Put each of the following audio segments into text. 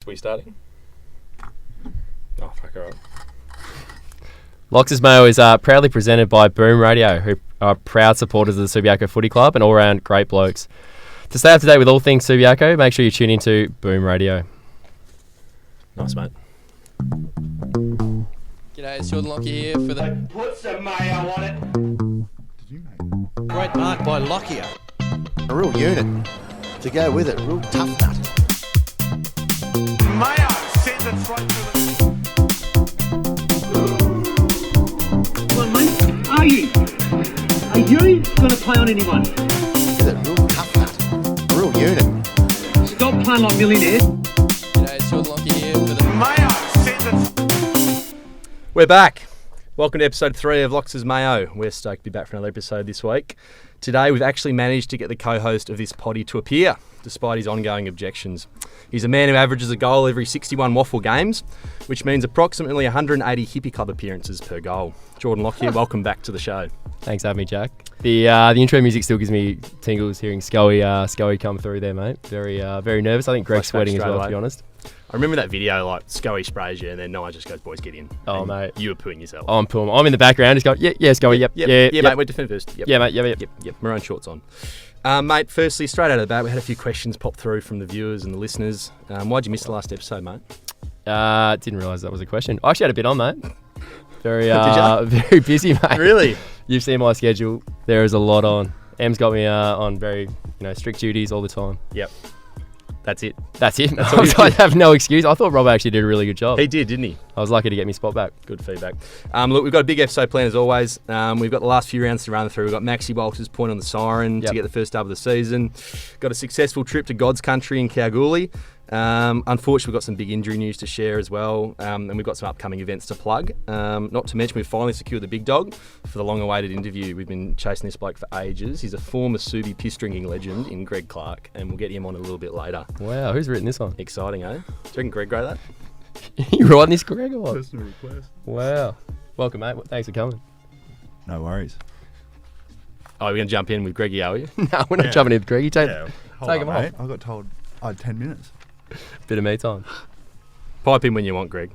We starting? Oh, fuck, all right. Locks Mayo is proudly presented by Boom Radio, who are proud supporters of the Subiaco Footy Club and all-round great blokes. To stay up to date with all things Subiaco, make sure you tune into Boom Radio. Nice, mate. G'day, it's Jordan Lockyer here for the... Put some mayo on it. Did you, mate? Great mark by Lockyer. A real unit to go with it, a real tough nut. Mayo sends it straight through the... Come on, mate. Are you? Are you going to play on anyone? With a real tough nut, a real unit. Stop playing like millionaires. G'day, it's Jordan Lockyer here for the... Mayo sends it... We're back. Welcome to episode 3 of Locks Mayo. We're stoked to be back for another episode this week. Today, we've actually managed to get the co-host of this potty to appear, despite his ongoing objections. He's a man who averages a goal every 61 waffle games, which means approximately 180 hippie club appearances per goal. Jordan Lockyer, welcome back to the show. Thanks for having me, Jack. The intro music still gives me tingles hearing Scully come through there, mate. Very nervous. I think Greg's sweating as well, to be honest. I remember that video, like, Scully sprays you, and then Nye just goes, boys, get in. Oh, and mate. You were pooing yourself. I'm pulling. I'm in the background just going, yeah, Scully, yep. Yeah, mate, we're defending first. Yep. Yeah, mate, yep. Maroon shorts on. Mate, firstly, straight out of the bat, we had a few questions pop through from the viewers and the listeners. Why'd you miss the last episode, mate? Didn't realise that was a question. I actually had a bit on, mate. Very busy, mate. Really? You've seen my schedule. There is a lot on. Em's got me on very strict duties all the time. Yep. That's it. That's it. That's all you I have no excuse. I thought Rob actually did a really good job. He did, didn't he? I was lucky to get me spot back. Good feedback. Look, we've got a big episode planned as always. We've got the last few rounds to run through. We've got Maxi Walters' point on the siren to get the first dub of the season. Got a successful trip to God's country in Kalgoorlie. Unfortunately, we've got some big injury news to share as well, and we've got some upcoming events to plug. Not to mention, we've finally secured the big dog for the long-awaited interview. We've been chasing this bloke for ages. He's a former Subi piss-drinking legend in Greg Clarke, and we'll get him on a little bit later. Wow, who's written this one? Exciting, eh? Do you reckon Greg wrote that? You writing this, Greg, or what? Personal request. Wow. Welcome, mate. Thanks for coming. No worries. Oh, we're going to jump in with Greggy, are we? No, we're not jumping in with Greg. You take Hold take on, him mate. off. I got told I had 10 minutes. Bit of me time. Pipe in when you want, Greg.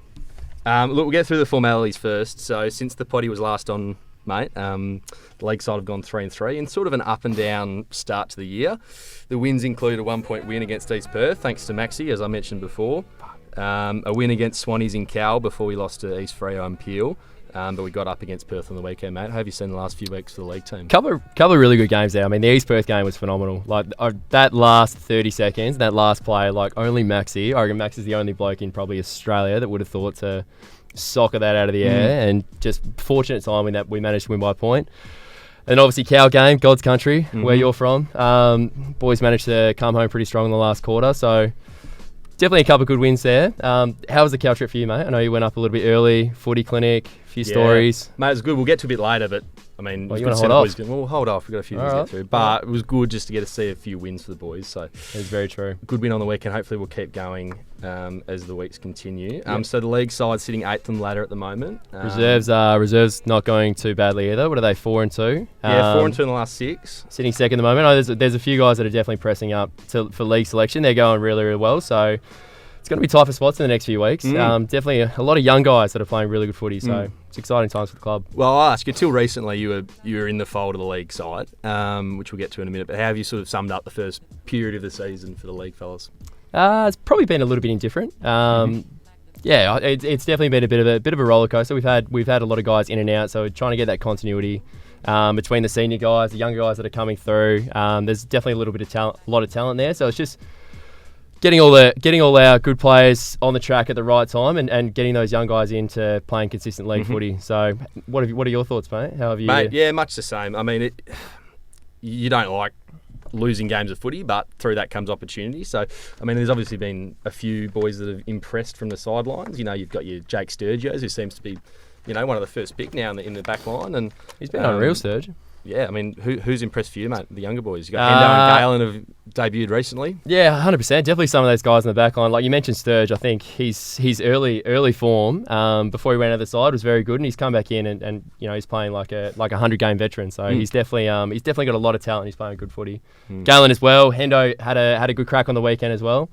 Look, we'll get through the formalities first. So, since the potty was last on, mate, the league side have gone 3-3 in sort of an up and down start to the year. The wins include a 1-point win against East Perth, thanks to Maxi, as I mentioned before. A win against Swannies in Cal before we lost to East Freo and Peel. But we got up against Perth on the weekend, mate. How have you seen the last few weeks for the league team? Couple of really good games there. I mean, the East Perth game was phenomenal. Like that last 30 seconds, that last play, like only Maxi. I reckon Max is the only bloke in probably Australia that would have thought to soccer that out of the air. And just fortunate timing that we managed to win by a point. And obviously Cal game, God's country, where you're from. Boys managed to come home pretty strong in the last quarter. So definitely a couple of good wins there. How was the Cal trip for you, mate? I know you went up a little bit early, footy clinic, a few stories. Mate, it was good. We'll get to a bit later, but I mean, you want to hold off? We'll hold off. We've got a few things to get through. But it was good just to get to see a few wins for the boys. So it was very true. Good win on the weekend. Hopefully we'll keep going as the weeks continue. So the league side sitting 8th on the ladder at the moment. Reserves not going too badly either. What are they, 4-2? Yeah, 4-2 in the last 6. Sitting second at the moment. There's a few guys that are definitely pressing up for league selection. They're going really, really well. So it's going to be tight for spots in the next few weeks. Definitely a lot of young guys that are playing really good footy, so it's exciting times for the club. Well, I'll ask you, till recently you were in the fold of the league side, which we'll get to in a minute, but how have you sort of summed up the first period of the season for the league, fellas? It's probably been a little bit indifferent. Yeah, it's definitely been a bit of a roller coaster. We've had a lot of guys in and out, so we're trying to get that continuity between the senior guys, the younger guys that are coming through. There's definitely a little bit of talent, a lot of talent there, so it's just getting all our good players on the track at the right time and getting those young guys into playing consistent league footy. So what are your thoughts, mate? How have you? Mate, yeah, much the same. I mean, you don't like losing games of footy, but through that comes opportunity. So, I mean, there's obviously been a few boys that have impressed from the sidelines. You know, you've got your Jake Sturgios, who seems to be, one of the first pick now in the back line. And he's been unreal, Sturge. yeah, I mean, who's impressed for you, mate? The younger boys. You got Hendo and Galen have debuted recently. Yeah, 100%. Definitely some of those guys in the back line. Like you mentioned, Sturge. I think his early form before he went out of the side was very good, and he's come back in and he's playing like a 100-game veteran. So he's definitely got a lot of talent. He's playing good footy. Galen as well. Hendo had a good crack on the weekend as well.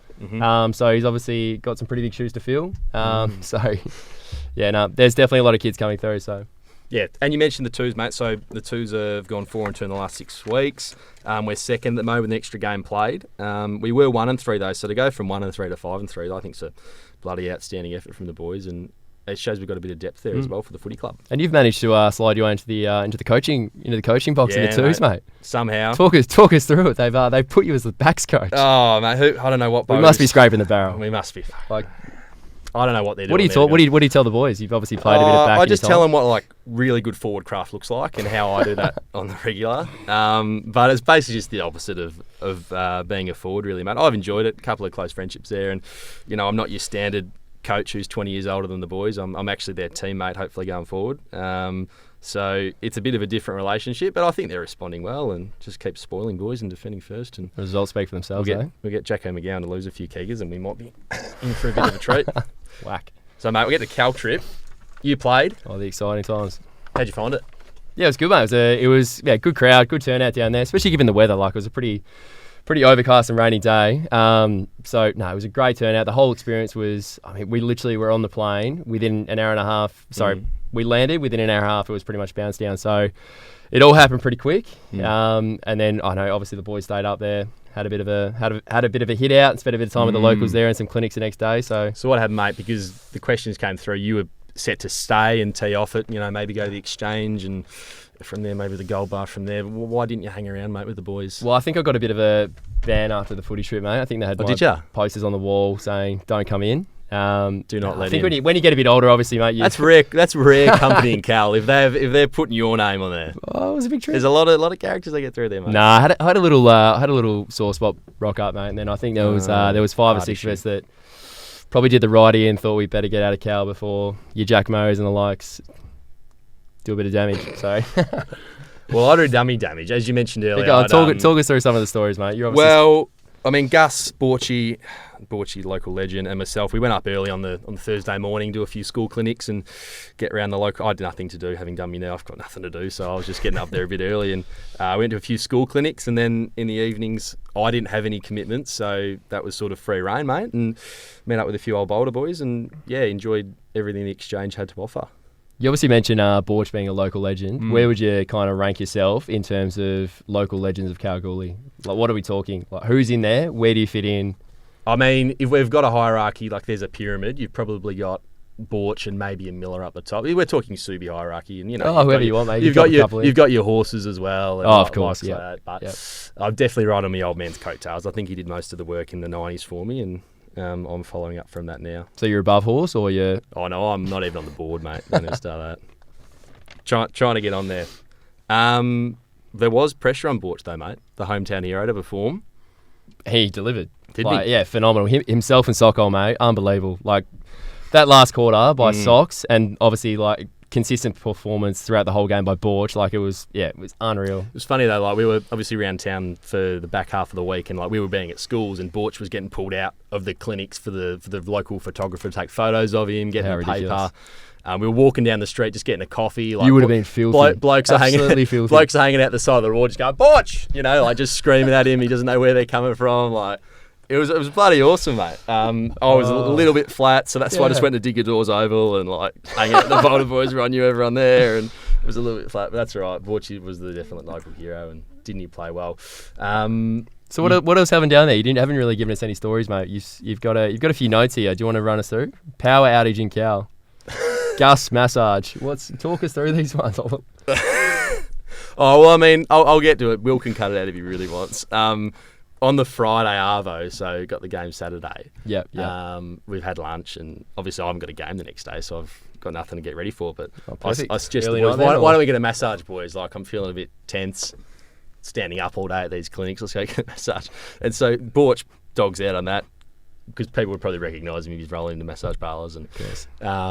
So he's obviously got some pretty big shoes to fill. So yeah, no, there's definitely a lot of kids coming through. So. Yeah, and you mentioned the twos, mate. So the twos have gone 4-2 in the last 6 weeks. We're second at the moment with an extra game played. We were 1-3 though, so to go from 1-3 to 5-3, I think it's a bloody outstanding effort from the boys, and it shows we've got a bit of depth there as well for the footy club. And you've managed to slide your way into the coaching box in the twos, mate. Somehow. Talk us through it. They've put you as the backs coach. Oh, mate, I don't know what. We must be scraping the barrel. We must be. Like. I don't know what they're doing. What do you tell the boys? You've obviously played a bit of back. I just tell them what like really good forward craft looks like and how I do that on the regular. But it's basically just the opposite of being a forward, really, mate. I've enjoyed it. A couple of close friendships there, and I'm not your standard coach who's 20 years older than the boys. I'm actually their teammate, hopefully going forward. So it's a bit of a different relationship, but I think they're responding well and just keep spoiling boys and defending first. And the results speak for themselves. We'll get Jacko McGowan to lose a few keggers, and we might be in for a bit of a treat. Whack. So, mate, we get the Cal trip. You played. Oh, the exciting times. How'd you find it? Yeah, it was good, mate. It was good crowd, good turnout down there, especially given the weather. Like, it was a pretty overcast and rainy day. It was a great turnout. The whole experience was, we literally were on the plane within an hour and a half. We landed within an hour and a half. It was pretty much bounced down. So it all happened pretty quick. And then I know obviously the boys stayed up there, had a bit of a hit out, and spent a bit of time with the locals there and some clinics the next day. So what happened, mate? Because the questions came through, you were set to stay and tee off it. Maybe go to the exchange and from there maybe the gold bar from there. Why didn't you hang around, mate, with the boys? Well, I think I got a bit of a ban after the footy trip, mate. I think they had posters on the wall saying "Don't come in." Do not let in. I think when you get a bit older, obviously, mate. That's rare. That's rare company in Cal. If they're putting your name on there, it was a big treat. There's a lot of characters they get through there, mate. Nah, I had a little sore spot rock up, mate. And then I think there was 5 or 6 of us that probably did the righty and thought we'd better get out of Cal before your Jack Mayos and the likes do a bit of damage. So. Well, I do dummy damage, as you mentioned earlier. Talk us through some of the stories, mate. Gus Borchi, local legend, and myself, we went up early on the Thursday morning, do a few school clinics and get around the local. I had nothing to do, having done me now. I've got nothing to do, so I was just getting up there a bit early and went to a few school clinics, and then in the evenings I didn't have any commitments, so that was sort of free reign, mate, and met up with a few old Boulder boys and enjoyed everything the exchange had to offer. You obviously mentioned Borch being a local legend. Where would you kind of rank yourself in terms of local legends of Kalgoorlie? Like, what are we talking? Like, who's in there? Where do you fit in? I mean, if we've got a hierarchy, like there's a pyramid, you've probably got Borch and maybe a Miller up the top. We're talking Subi hierarchy, and whoever you want, mate. You've got your horses as well. And of course, yeah. Like but I'm definitely right on my old man's coattails. I think he did most of the work in the 90s for me, and I'm following up from that now. So you're above horse, or you're? Oh no, I'm not even on the board, mate. Don't ever start that. Trying to get on there. There was pressure on Borch though, mate. The hometown hero to perform. He delivered. Didn't he? Yeah, phenomenal. Himself and Socko, mate, unbelievable. Like that last quarter by Sox, and obviously like consistent performance throughout the whole game by Borch. Like it was unreal. It was funny though. Like we were obviously around town for the back half of the week, and like we were being at schools, and Borch was getting pulled out of the clinics for the local photographer to take photos of him, getting the paper. We were walking down the street just getting a coffee. Like, you would have been filthy. Blokes are hanging out the side of the road, just going Borch, like just screaming at him. He doesn't know where they're coming from. Like it was bloody awesome, mate. I was a little bit flat, so that's why I just went to Diggerdores Oval and like hang out with the Boulder boys. I knew everyone there, and it was a little bit flat. But that's all right. Borch was the definite local hero, and didn't he play well? So what else happened down there? You haven't really given us any stories, mate. You've got a few notes here. Do you want to run us through? Power outage in Cal. Gus massage. Talk us through these ones. Oh well, I mean, I'll get to it. Will can cut it out if he really wants. On the Friday arvo, so got the game Saturday. Yeah. We've had lunch, and obviously I haven't got a game the next day, so I've got nothing to get ready for. But I suggest the boys, why don't we get a massage, boys? Like I'm feeling a bit tense, standing up all day at these clinics. Let's go get a massage. And so Borch dogs out on that, because people would probably recognise him if he's rolling into massage parlours. And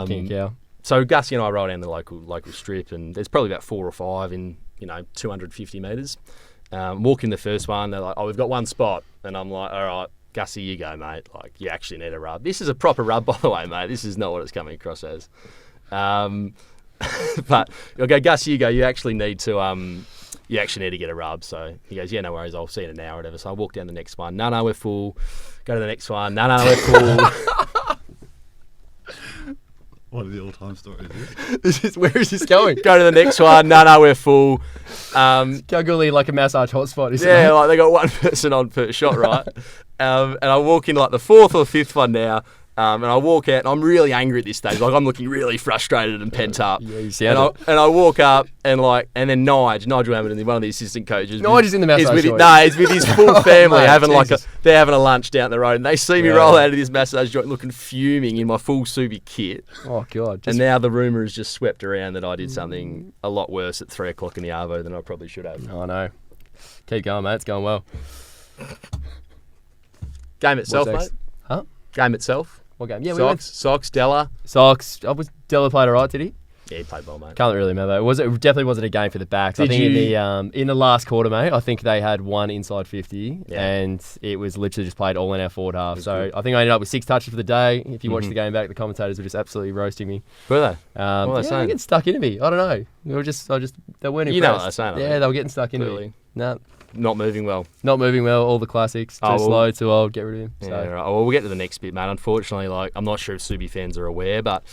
King Cow. So Gussie and I roll down the local strip, and there's probably about 4 or 5 in 250 metres. Walk in the first one, they're like, "Oh, we've got one spot," and I'm like, "All right, Gussie, you go, mate. Like, you actually need a rub. This is a proper rub, by the way, mate. This is not what it's coming across as." But I'll go, "Gussie, you go. You actually need to get a rub." So he goes, "Yeah, no worries. I'll see you in an hour or whatever." So I walk down the next one. No, we're full. Go to the next one. No, we're full. What are the all-time stories? Is this? Where is this going? Go to the next one. No, we're full. Calgary like a massage hotspot, isn't Yeah, it? like they got one person on per shot, right? And I walk in like the fourth or fifth one now, and I walk out, and I'm really angry at this stage. Like I'm looking really frustrated and pent up. Yeah, you sound it. And I walk up, and then Nigel Hamilton, one of the assistant coaches, Nigel's in the massage joint. No, he's with his full family Mate, having Jesus. they're having a lunch down the road, and they see me roll out of this massage joint looking fuming in my full Subi kit. Oh, God. And now the rumour is just swept around that I did something a lot worse at 3 o'clock in the Arvo than I probably should have. Oh, no. Keep going, mate. It's going well. Game itself, What's mate. next? Huh? Game itself. What game? Yeah, Socks, Della. Socks. Was Della played all right, did he? Yeah, he played well, mate. Can't really remember. It definitely wasn't a game for the backs. I Did think you- in the last quarter, mate, I think they had one inside 50, Yeah. and it was literally just played all in our forward half. So good. I think I ended up with 6 touches for the day. If you watch the game back, the commentators were just absolutely roasting me. Were they? What were they they saying? getting stuck into me. I don't know. They weren't impressed. You know what they're saying, I Yeah, think. they were getting stuck into Clearly. me. No, Not moving well. not moving well. All the classics. Too Oh, well- slow, too old. Get rid of him. Yeah, So. right. Well, we'll get to the next bit, mate. Unfortunately, I'm not sure if Subi fans are aware, but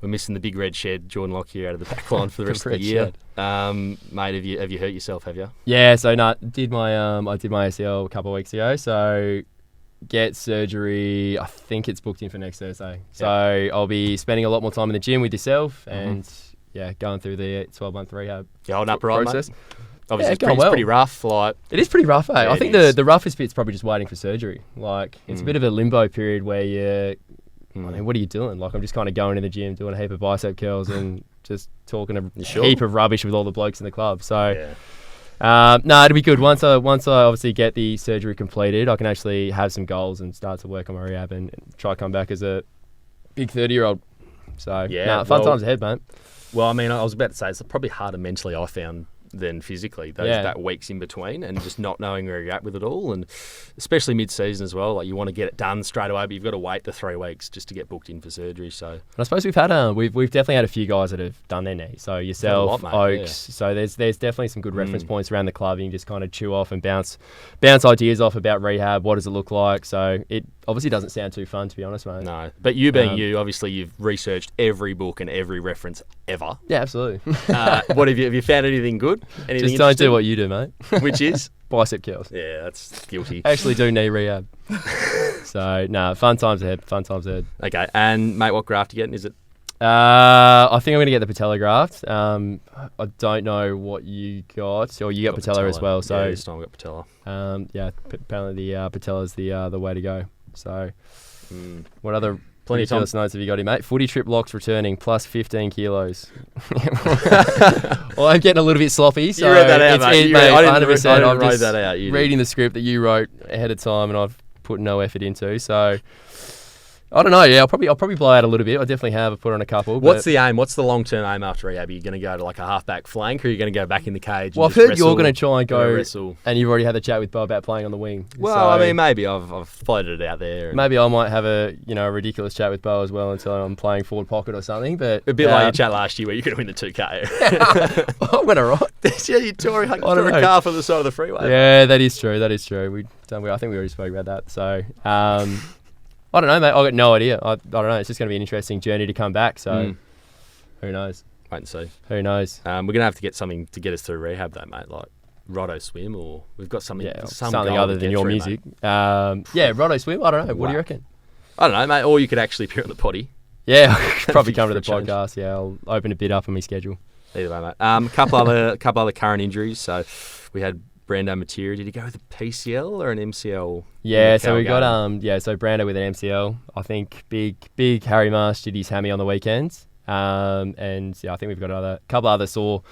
we're missing the big red shed, Jordan Lockyer, out of the back line for the rest of the Red year. shed. Mate, have you hurt yourself? Have you? Yeah, so I did my ACL a couple of weeks ago. So get surgery. I think it's booked in for next Thursday. So I'll be spending a lot more time in the gym with yourself and going through the 12-month rehab You holding up right, process. mate? Obviously, it's it's going pretty rough. Like, It is pretty rough, eh? Yeah, I it think is. the roughest bit's probably just waiting for surgery. Like it's a bit of a limbo period where you. I mean, what are you doing? Like I'm just kind of going in the gym, doing a heap of bicep curls and just talking a sure? heap of rubbish with all the blokes in the club. So. yeah. No, it'll be good. Once I obviously get the surgery completed, I can actually have some goals and start to work on my rehab and try to come back as a big 30-year-old. So, Yeah, fun well- times ahead, mate. Well, I mean, I was about to say it's probably harder mentally, I found, than physically. That weeks in between and just not knowing where you're at with it all, and especially mid-season as well. Like you want to get it done straight away, but you've got to wait the 3 weeks just to get booked in for surgery. So And I suppose we've had we've definitely had a few guys that have done their knee. So yourself, Had a lot, mate, Oaks. So there's definitely some good reference points around the club. You can just kind of chew off and bounce ideas off about rehab. What does it look like? So it obviously doesn't sound too fun, to be honest, mate. no, but you being you, obviously you've researched every book and every reference ever. Yeah, absolutely. What have you found anything good? Anything Just don't interesting? do what you do, mate. Which is Bicep curls. yeah, that's guilty. Actually do knee rehab. So, fun times ahead. Okay, and mate, what graft you getting? Is it? I think I'm going to get the patella graft. I don't know what you got, or you got patella as well. So, yeah, this time I got patella. apparently the patella's the way to go. So, what other Plenty of ridiculous notes have you got here, mate? Footy trip locks returning plus 15 kilos. Well, I'm getting a little bit sloppy. So read that out, it's mate. in, You mate. read- I didn't 100%. I didn't I'm write just that out. You did. reading the script that you wrote ahead of time, and I've put no effort into. So. I don't know. Yeah, I'll probably blow out a little bit. I definitely have. I put on a couple. What's the aim? What's the long-term aim after rehab? Are you going to go to like a half-back flank, or are you going to go back in the cage? Well, and I've just heard you're wrestle? going to try and go, Wrestle. and you've already had the chat with Bo about playing on the wing. Well, So I mean, maybe I've floated it out there. and maybe I might have a ridiculous chat with Bo as well until I'm playing forward pocket or something. But a bit like your chat last year where you're going to win the 2K. I went alright. Yeah, you tore a don't know. car from the side of the freeway. Yeah, that is true. I think we already spoke about that. So I don't know, mate. I've got no idea. I don't know. It's just going to be an interesting journey to come back. So who knows? Wait and see. Who knows? We're going to have to get something to get us through rehab, though, mate. Like Roto Swim, or we've got something. Yeah, some something goal other to than get your through, music. mate. Yeah, Roto Swim. I don't know. What do you Whack. reckon? I don't know, mate. Or you could actually appear on the potty. Yeah, I could probably come to the For a change. podcast. Yeah, I'll open a bit up on my schedule. Either way, mate. Couple other current injuries. So we had Brando Materia. Did he go with a PCL or an MCL? Yeah, so we got so Brando with an MCL. I think big Harry Marsh did his hammy on the weekend. And yeah, I think we've got a couple other sore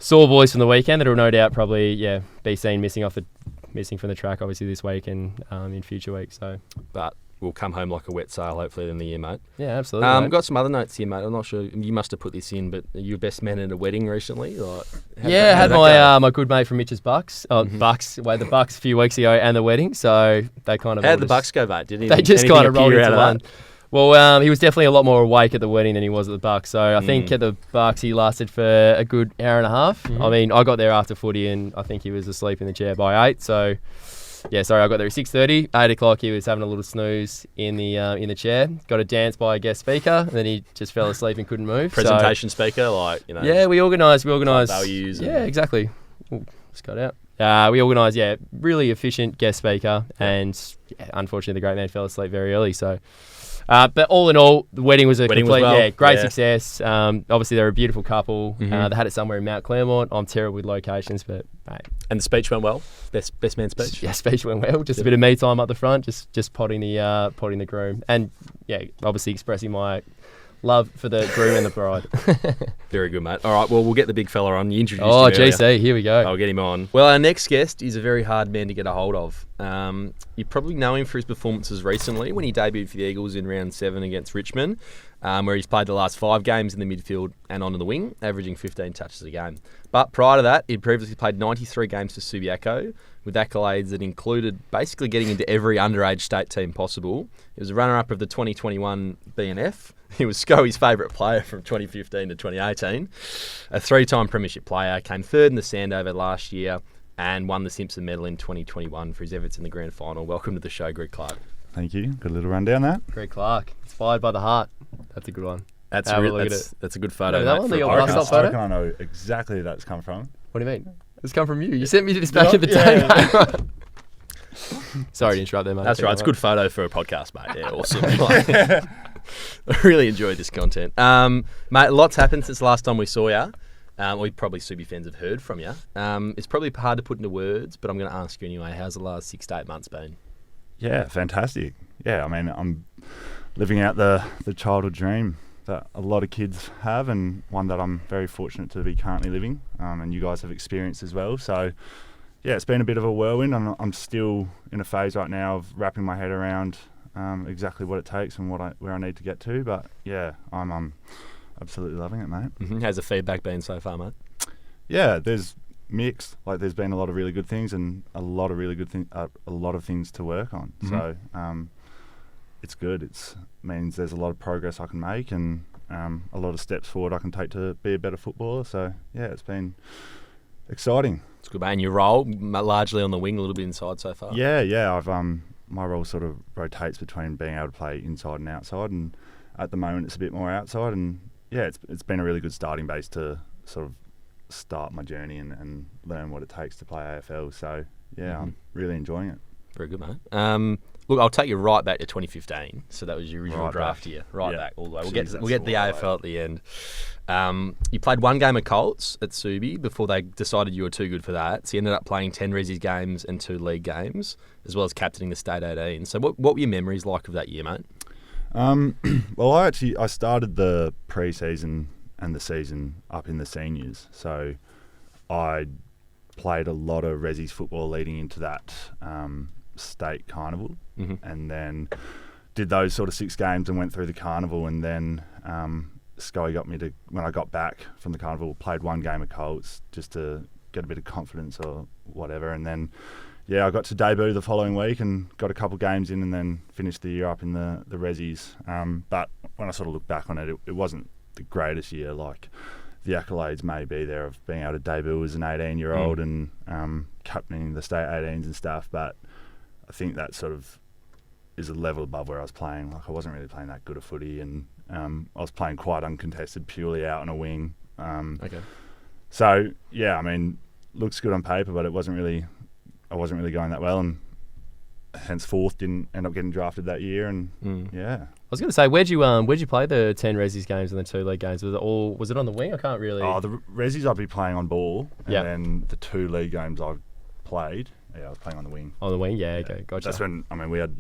boys from the weekend that will no doubt probably be seen missing from the track obviously this week and in future weeks. So But will come home like a wet sail, hopefully, in the year, mate. Yeah, absolutely. I've got some other notes here, mate. I'm not sure. You must have put this in, but are you best man at a wedding recently? Like, I had my good mate from Mitch's Bucks. The Bucks a few weeks ago and the wedding. So they kind of... How'd the Bucks go, mate? They just kind of rolled into one. Well, he was definitely a lot more awake at the wedding than he was at the Bucks. So I think at the Bucks he lasted for a good hour and a half. Mm-hmm. I mean, I got there after footy and I think he was asleep in the chair by 8. So... Yeah, sorry, I got there at 6:30. 8 o'clock, he was having a little snooze in the chair. Got a dance by a guest speaker, and then he just fell asleep and couldn't move. Presentation speaker, like, you know. Yeah, we organised. Values. Yeah, exactly. Ooh, just got out. We organised, really efficient guest speaker, and unfortunately, the great man fell asleep very early. So, but all in all, the wedding was great success. Obviously, they're a beautiful couple. Mm-hmm. They had it somewhere in Mount Claremont. I'm terrible with locations, but mate. And the speech went well. Best man speech. Yeah, speech went well. Just a bit of me time up the front, just potting the groom, and obviously expressing my love for the groom and the bride. Very good, mate. All right, well, we'll get the big fella on. You introduced him GC, earlier. Here we go. I'll get him on. Well, our next guest is a very hard man to get a hold of. You probably know him for his performances recently when he debuted for the Eagles in round 7 against Richmond, where he's played the last 5 games in the midfield and onto the wing, averaging 15 touches a game. But prior to that, he'd previously played 93 games for Subiaco, with accolades that included basically getting into every underage state team possible. He was a runner-up of the 2021 BNF. He was Scoey's favourite player from 2015 to 2018. A 3-time Premiership player, came third in the Sandover last year and won the Simpson Medal in 2021 for his efforts in the grand final. Welcome to the show, Greg Clarke. Thank you. Got a little rundown there. Greg Clarke, inspired by the heart. That's a good one. That's a good photo. That one, your bus stop I photo? reckon I know exactly that's come from. What do you mean? It's come from you. You sent me this back in the day. Sorry to interrupt there, mate. That's right. It's a good photo for a podcast, mate. Yeah, awesome. I really enjoyed this content. Mate, lots happened since the last time we saw you. We probably Subi fans have heard from you. It's probably hard to put into words, but I'm going to ask you anyway. How's the last 6 to 8 months been? Yeah, fantastic. Yeah, I mean, I'm living out the childhood dream that a lot of kids have, and one that I'm very fortunate to be currently living, and you guys have experienced as well. So, yeah, it's been a bit of a whirlwind. I'm still in a phase right now of wrapping my head around exactly what it takes and where I need to get to. But yeah, I'm absolutely loving it, mate. Mm-hmm. How's the feedback been so far, mate? Yeah, there's mixed. Like, there's been a lot of really good things and a lot of really good a lot of things to work on. Mm-hmm. So it's good. It means there's a lot of progress I can make and a lot of steps forward I can take to be a better footballer. So yeah, it's been exciting. It's good, mate. And your role largely on the wing, a little bit inside so far. Yeah. I've my role sort of rotates between being able to play inside and outside, and at the moment it's a bit more outside. And yeah, it's been a really good starting base to sort of start my journey and learn what it takes to play AFL. So yeah, I'm really enjoying it. Very good, mate. Look, I'll take you right back to 2015. So that was your original draft year, back all the way. We'll get the AFL at the end. You played 1 game of Colts at Subi before they decided you were too good for that. So you ended up playing 10 Resi's games and 2 league games, as well as captaining the State 18. So what were your memories like of that year, mate? Well, I started the pre-season and the season up in the seniors. So I played a lot of Resi's football leading into that state carnival, and then did those sort of 6 games and went through the carnival, and then Scully got me to, when I got back from the carnival, played 1 game of Colts just to get a bit of confidence or whatever, and then I got to debut the following week and got a couple games in, and then finished the year up in the Resis. But when I sort of look back on it, it wasn't the greatest year. Like, the accolades may be there of being able to debut as an 18-year-old and captaining the state 18s and stuff, but I think that sort of is a level above where I was playing. Like, I wasn't really playing that good a footy, and I was playing quite uncontested, purely out on a wing. Okay. So yeah, I mean, looks good on paper, but I wasn't really going that well, and henceforth didn't end up getting drafted that year. And yeah. I was going to say, where'd you play the 10 Resis games and the 2 league games? Was it on the wing? I can't really. Oh, the Resis I'd be playing on ball, and Yep. then the 2 league games I played, I was playing on the wing. On the wing, yeah, okay, gotcha. That's when, I mean, we had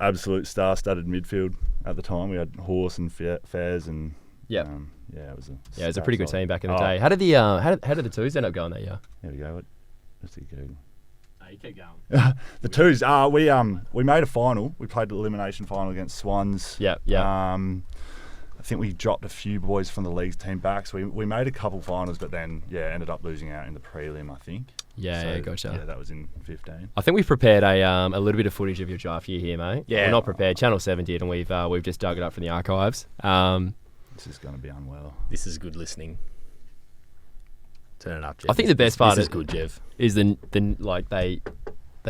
absolute star-studded midfield at the time. We had Horse and Fairs, and Yep. it was a pretty good team back in the day. How did the twos end up going that year? There we go. Let's see, Google. you keep going. The twos. We made a final. We played the elimination final against Swans. Yeah. I think we dropped a few boys from the league's team back, so we made a couple finals, but then ended up losing out in the prelim, I think. Yeah, gotcha. Yeah, that was in 15. I think we've prepared a little bit of footage of your draft year here, mate. Yeah. Well, not prepared. Channel 7 did, and we've just dug it up from the archives. This is going to be unwell. This is good listening. Turn it up, Jeff. I think the best part is good, Jeff. Is the like they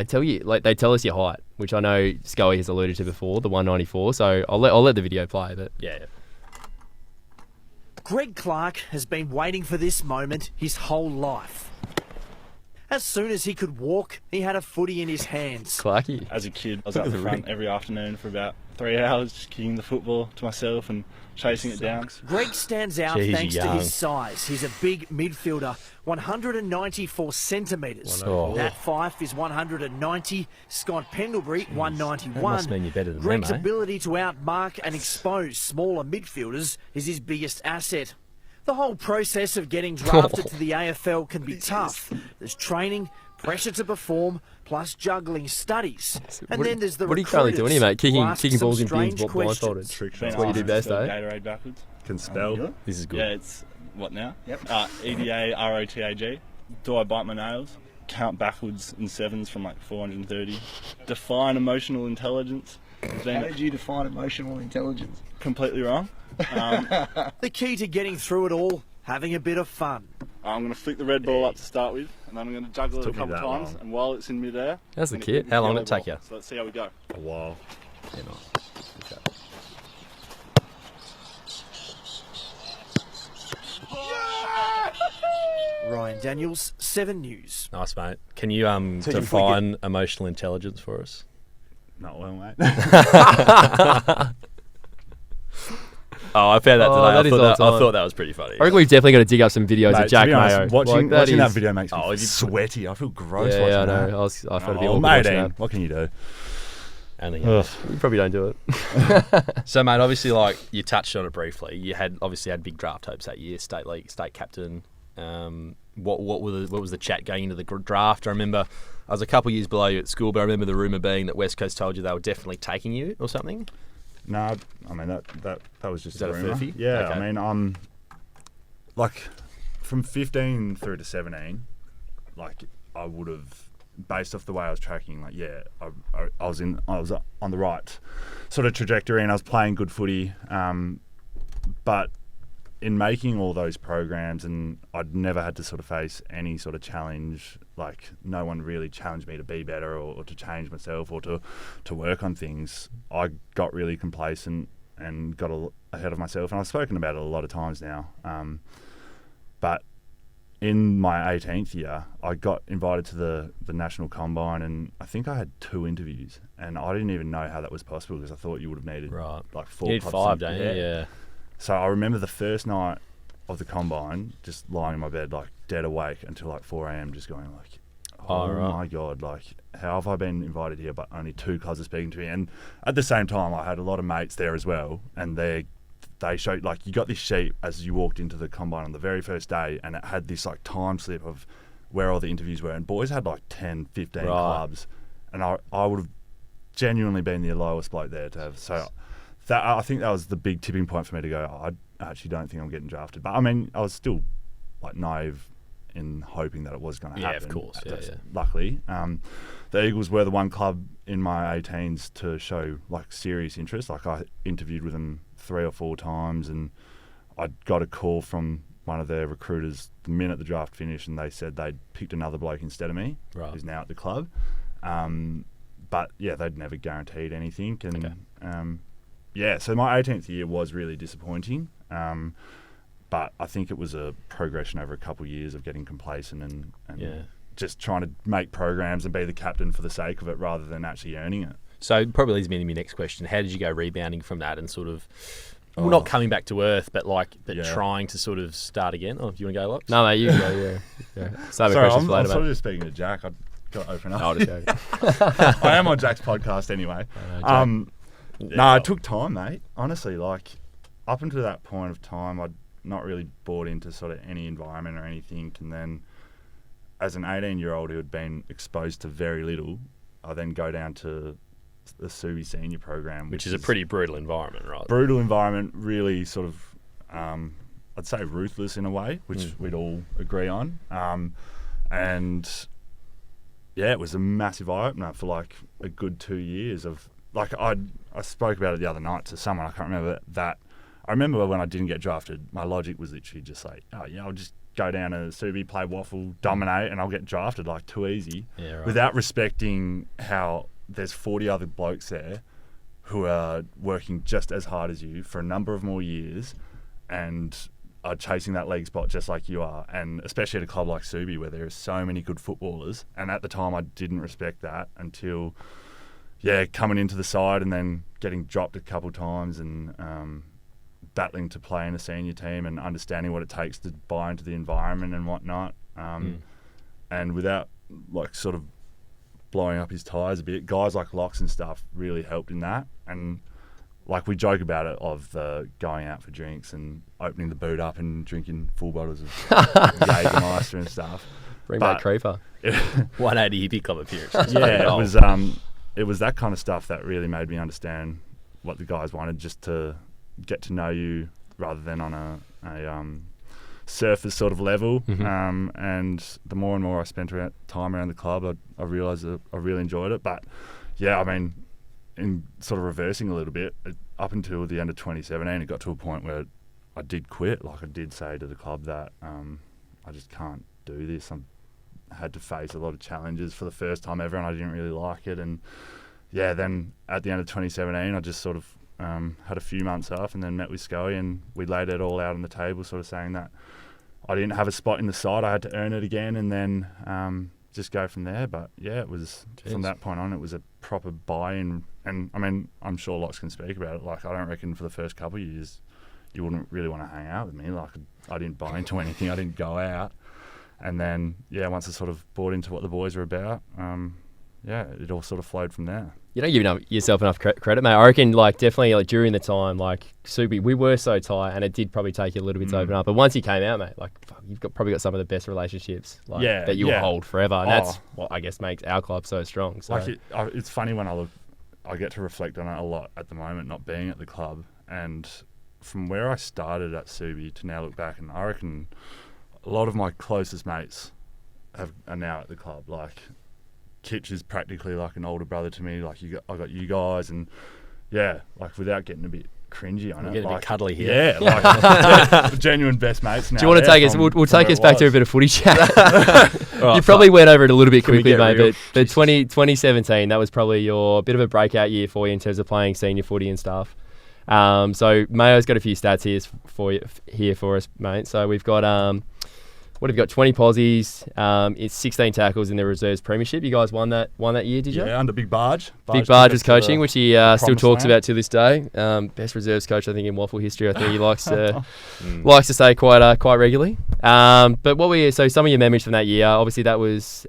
tell us your height, which I know Scully has alluded to before, the 194. So I'll let the video play. But Yeah. Greg Clarke has been waiting for this moment his whole life. As soon as he could walk, he had a footy in his hands. Clarkey. As a kid, I was out the front every afternoon for about 3 hours, just kicking the football to myself and chasing it down. Greg stands out Jeez, thanks to young. his size. He's a big midfielder, 194 centimetres. Oh. Nat Fyfe is 190, Scott Pendlebury 191. That must mean you're better than Greg's them, eh? ability to outmark and expose smaller midfielders is his biggest asset. The whole process of getting drafted to the AFL can be tough. There's training, pressure to perform, plus juggling studies. And then there's the what are you currently doing here, mate? Kicking recruiters balls who in ask bins, some strange blindfolded. questions. That's what you do best, eh? Gatorade backwards. Can spell. This is good. Yeah, it's what now? Yep. EDAROTAG. Do I bite my nails? Count backwards in sevens from like 430. Define emotional intelligence. How did you define emotional intelligence? Completely wrong. The key to getting through it all, having a bit of fun. I'm going to flick the red ball up to start with, and then I'm going to juggle it a Took me couple that times, long. and while it's in midair... How's the I'm gonna kit? hit the How long yellow did it take ball. you? So let's see how we go. A while. Yeah, nice. Ryan Daniels, 7 News. Nice, mate. Can you define emotional intelligence for us? Not well, mate. Oh, I found that Oh, today. that is all I time. thought that was pretty funny. I reckon we've definitely got to dig up some videos Mate, of Jack to be honest, Mayo. watching Like, that is- video makes me Oh, if you- sweaty. I feel gross Yeah, watching I that. know. I thought it'd be Oh, awkward mate, watching that. what can you do? Only Ugh. You probably don't do it. So, mate, obviously, like you touched on it briefly, you had big draft hopes that year, state league, state captain. What was the chat going into the draft? I remember I was a couple of years below you at school, but I remember the rumor being that West Coast told you they were definitely taking you or something. No, I mean that was just Is that a rumour. furphy? Yeah, Okay. I mean, like from 15 through to 17, like I would have, based off the way I was tracking, like I was on the right sort of trajectory and I was playing good footy, but in making all those programs, and I'd never had to sort of face any sort of challenge. Like no one really challenged me to be better or to change myself or to work on things. I got really complacent and got ahead of myself, and I've spoken about it a lot of times now. But in my 18th year, I got invited to the National Combine, and I think I had 2 interviews, and I didn't even know how that was possible because I thought you would have needed like 4 You need clubs 5, to- don't you? Yeah. So I remember the first night of the combine, just lying in my bed, like dead awake until like 4 a.m, just going like, oh right. my God, like how have I been invited here but only 2 clubs are speaking to me? And at the same time, I had a lot of mates there as well, and they showed, like, you got this sheet as you walked into the combine on the very first day, and it had this like time slip of where all the interviews were, and boys had like 10, 15 clubs, and I would have genuinely been the lowest bloke there to have. So that, I think that was the big tipping point for me to go, I actually don't think I'm getting drafted. But I mean, I was still like naive in hoping that it was going to happen. Yeah, of course. Yeah. Luckily, the Eagles were the one club in my 18s to show like serious interest. Like I interviewed with them 3 or 4 times, and I got a call from one of their recruiters the minute the draft finished, and they said they'd picked another bloke instead of me, who's now at the club. But yeah, they'd never guaranteed anything, and so my 18th year was really disappointing. But I think it was a progression over a couple of years of getting complacent and just trying to make programs and be the captain for the sake of it rather than actually earning it. So it probably leads me to my next question. How did you go rebounding from that and sort of, well, not coming back to earth, but trying to sort of start again? Oh, do you want to go, Locks? No, mate, you can go, yeah. Save a Sorry, question for I'm later, sort of mate. just speaking to Jack. I've got to open up. I'll just go. I am on Jack's podcast anyway. It took time, mate. Honestly, like up until that point of time, I'd not really bought into sort of any environment or anything, and then as an 18-year-old who had been exposed to very little, I then go down to the Subi senior program, which is a pretty brutal environment, right? Brutal environment, really sort of, I'd say ruthless in a way, which we'd all agree on. And yeah, it was a massive eye-opener for like a good 2 years of, like, I spoke about it the other night to someone, I can't remember that. I remember when I didn't get drafted, my logic was literally just like, oh yeah, I'll just go down to Subi, play waffle, dominate, and I'll get drafted, like, too easy. Yeah, right. Without respecting how there's 40 other blokes there who are working just as hard as you for a number of more years and are chasing that league spot just like you are, and especially at a club like Subi where there are so many good footballers. And at the time I didn't respect that until coming into the side and then getting dropped a couple times and battling to play in a senior team and understanding what it takes to buy into the environment and whatnot. And without like sort of blowing up his tyres a bit, guys like Locks and stuff really helped in that. And like, we joke about it of the going out for drinks and opening the boot up and drinking full bottles of Jägermeister and stuff. Bring back Creeper. 180 hippie club appearances. Yeah, it was that kind of stuff that really made me understand what the guys wanted, just to get to know you rather than on a surface sort of level. And the more and more I spent time around the club, I realised that I really enjoyed it. But yeah, I mean, in sort of reversing a little bit, up until the end of 2017, it got to a point where I did quit. Like, I did say to the club that I just can't do this. I had to face a lot of challenges for the first time ever, and I didn't really like it. And yeah, then at the end of 2017, I just sort of had a few months off and then met with Scully, and we laid it all out on the table, sort of saying that I didn't have a spot in the side, I had to earn it again, and then just go from there. But yeah, it was from that point on, it was a proper buy-in. And I mean, I'm sure Locks can speak about it. Like, I don't reckon for the first couple of years you wouldn't really want to hang out with me. Like, I didn't buy into anything, I didn't go out. And then yeah, once I sort of bought into what the boys were about, it all sort of flowed from there. You don't give yourself enough credit, mate. I reckon, like, definitely, like, during the time, like, Subi, we were so tight, and it did probably take you a little bit to open up. But once you came out, mate, like, fuck, you've probably got some of the best relationships, like, that you'll hold forever. And that's what I guess makes our club so strong. So. Like, it's funny when I get to reflect on it a lot at the moment, not being at the club. And from where I started at Subi to now look back, and I reckon a lot of my closest mates are now at the club. Like, Kitch is practically like an older brother to me. Like, I got you guys, and yeah, like, without getting a bit cringy on it, getting like, a bit cuddly here. Yeah, like, genuine best mates now. Do you want to take us? We'll take us back to a bit of footy chat. You probably went over it a little bit quickly, mate. But 2017, that was probably your bit of a breakout year for you in terms of playing senior footy and stuff. So Mayo's got a few stats here for us, mate. So we've got what have you got? 20 posies. It's 16 tackles in the reserves premiership. You guys won that year, did you? Yeah, under Big Barge. Big Barge was coaching, which he still talks about to this day. Best reserves coach, I think, in waffle history. I think he likes to say quite regularly. But so some of your memories from that year? Obviously, that was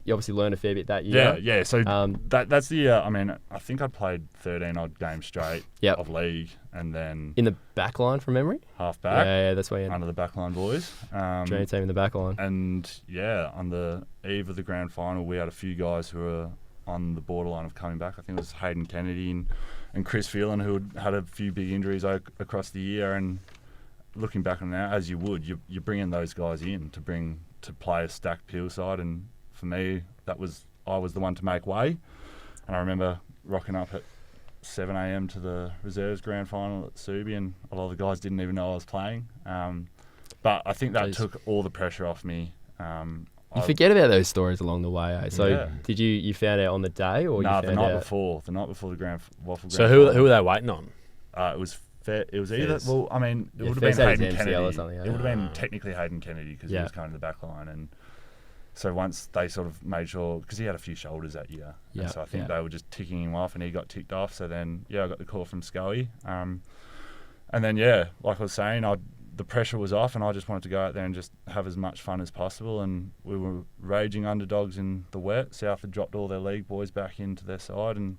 you obviously learned a fair bit that year. Yeah. So that's the year. I mean, I think I played 13 odd games straight of league, and then in the back line from memory, half back. Yeah, that's where under the back line boys. Junior team in the back line. And yeah, on the eve of the grand final, we had a few guys who were on the borderline of coming back. I think it was Hayden Kennedy and Chris Phelan, who had a few big injuries across the year. And looking back on that, as you would, you're bringing those guys in to play a stacked Peel side. And for me, I was the one to make way. And I remember rocking up at 7 a.m. to the reserves grand final at Subi, and a lot of the guys didn't even know I was playing. But I think that took all the pressure off me. You forget about those stories along the way, eh? So did you found out on the day, or the night before? The night before the grand waffle. So who were they waiting on? It was either. Well, I mean, it would have been Hayden Kennedy. Or something, It would have been technically Hayden Kennedy because he was going to the back line. And so once they sort of made sure, because he had a few shoulders that year, and so I think they were just ticking him off, and he got ticked off. So then, I got the call from Scully, and then like I was saying, the pressure was off, and I just wanted to go out there and just have as much fun as possible. And we were raging underdogs in the wet. South had dropped all their league boys back into their side, and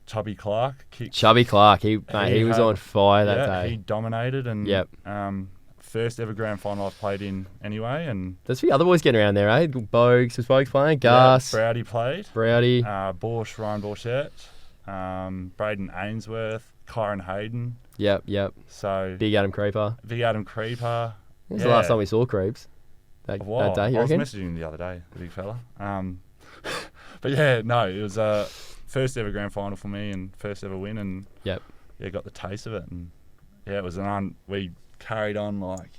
Chubby Clarke kicked. Chubby Clarke, he was on fire that day. He dominated, and first ever grand final I've played in anyway. And there's a few other boys getting around there, eh? Bogues, was Bogues playing? Gas. Yeah, Browdy played. Browdy. Ryan Borchett. Braden Ainsworth. Kyron Hayden. Yep. So Big Adam Creeper. When was the last time we saw Creeps? That day, you I was reckon? messaging him the other day, the big fella. But yeah, no, it was first ever grand final for me and first ever win, and got the taste of it, and it was we carried on like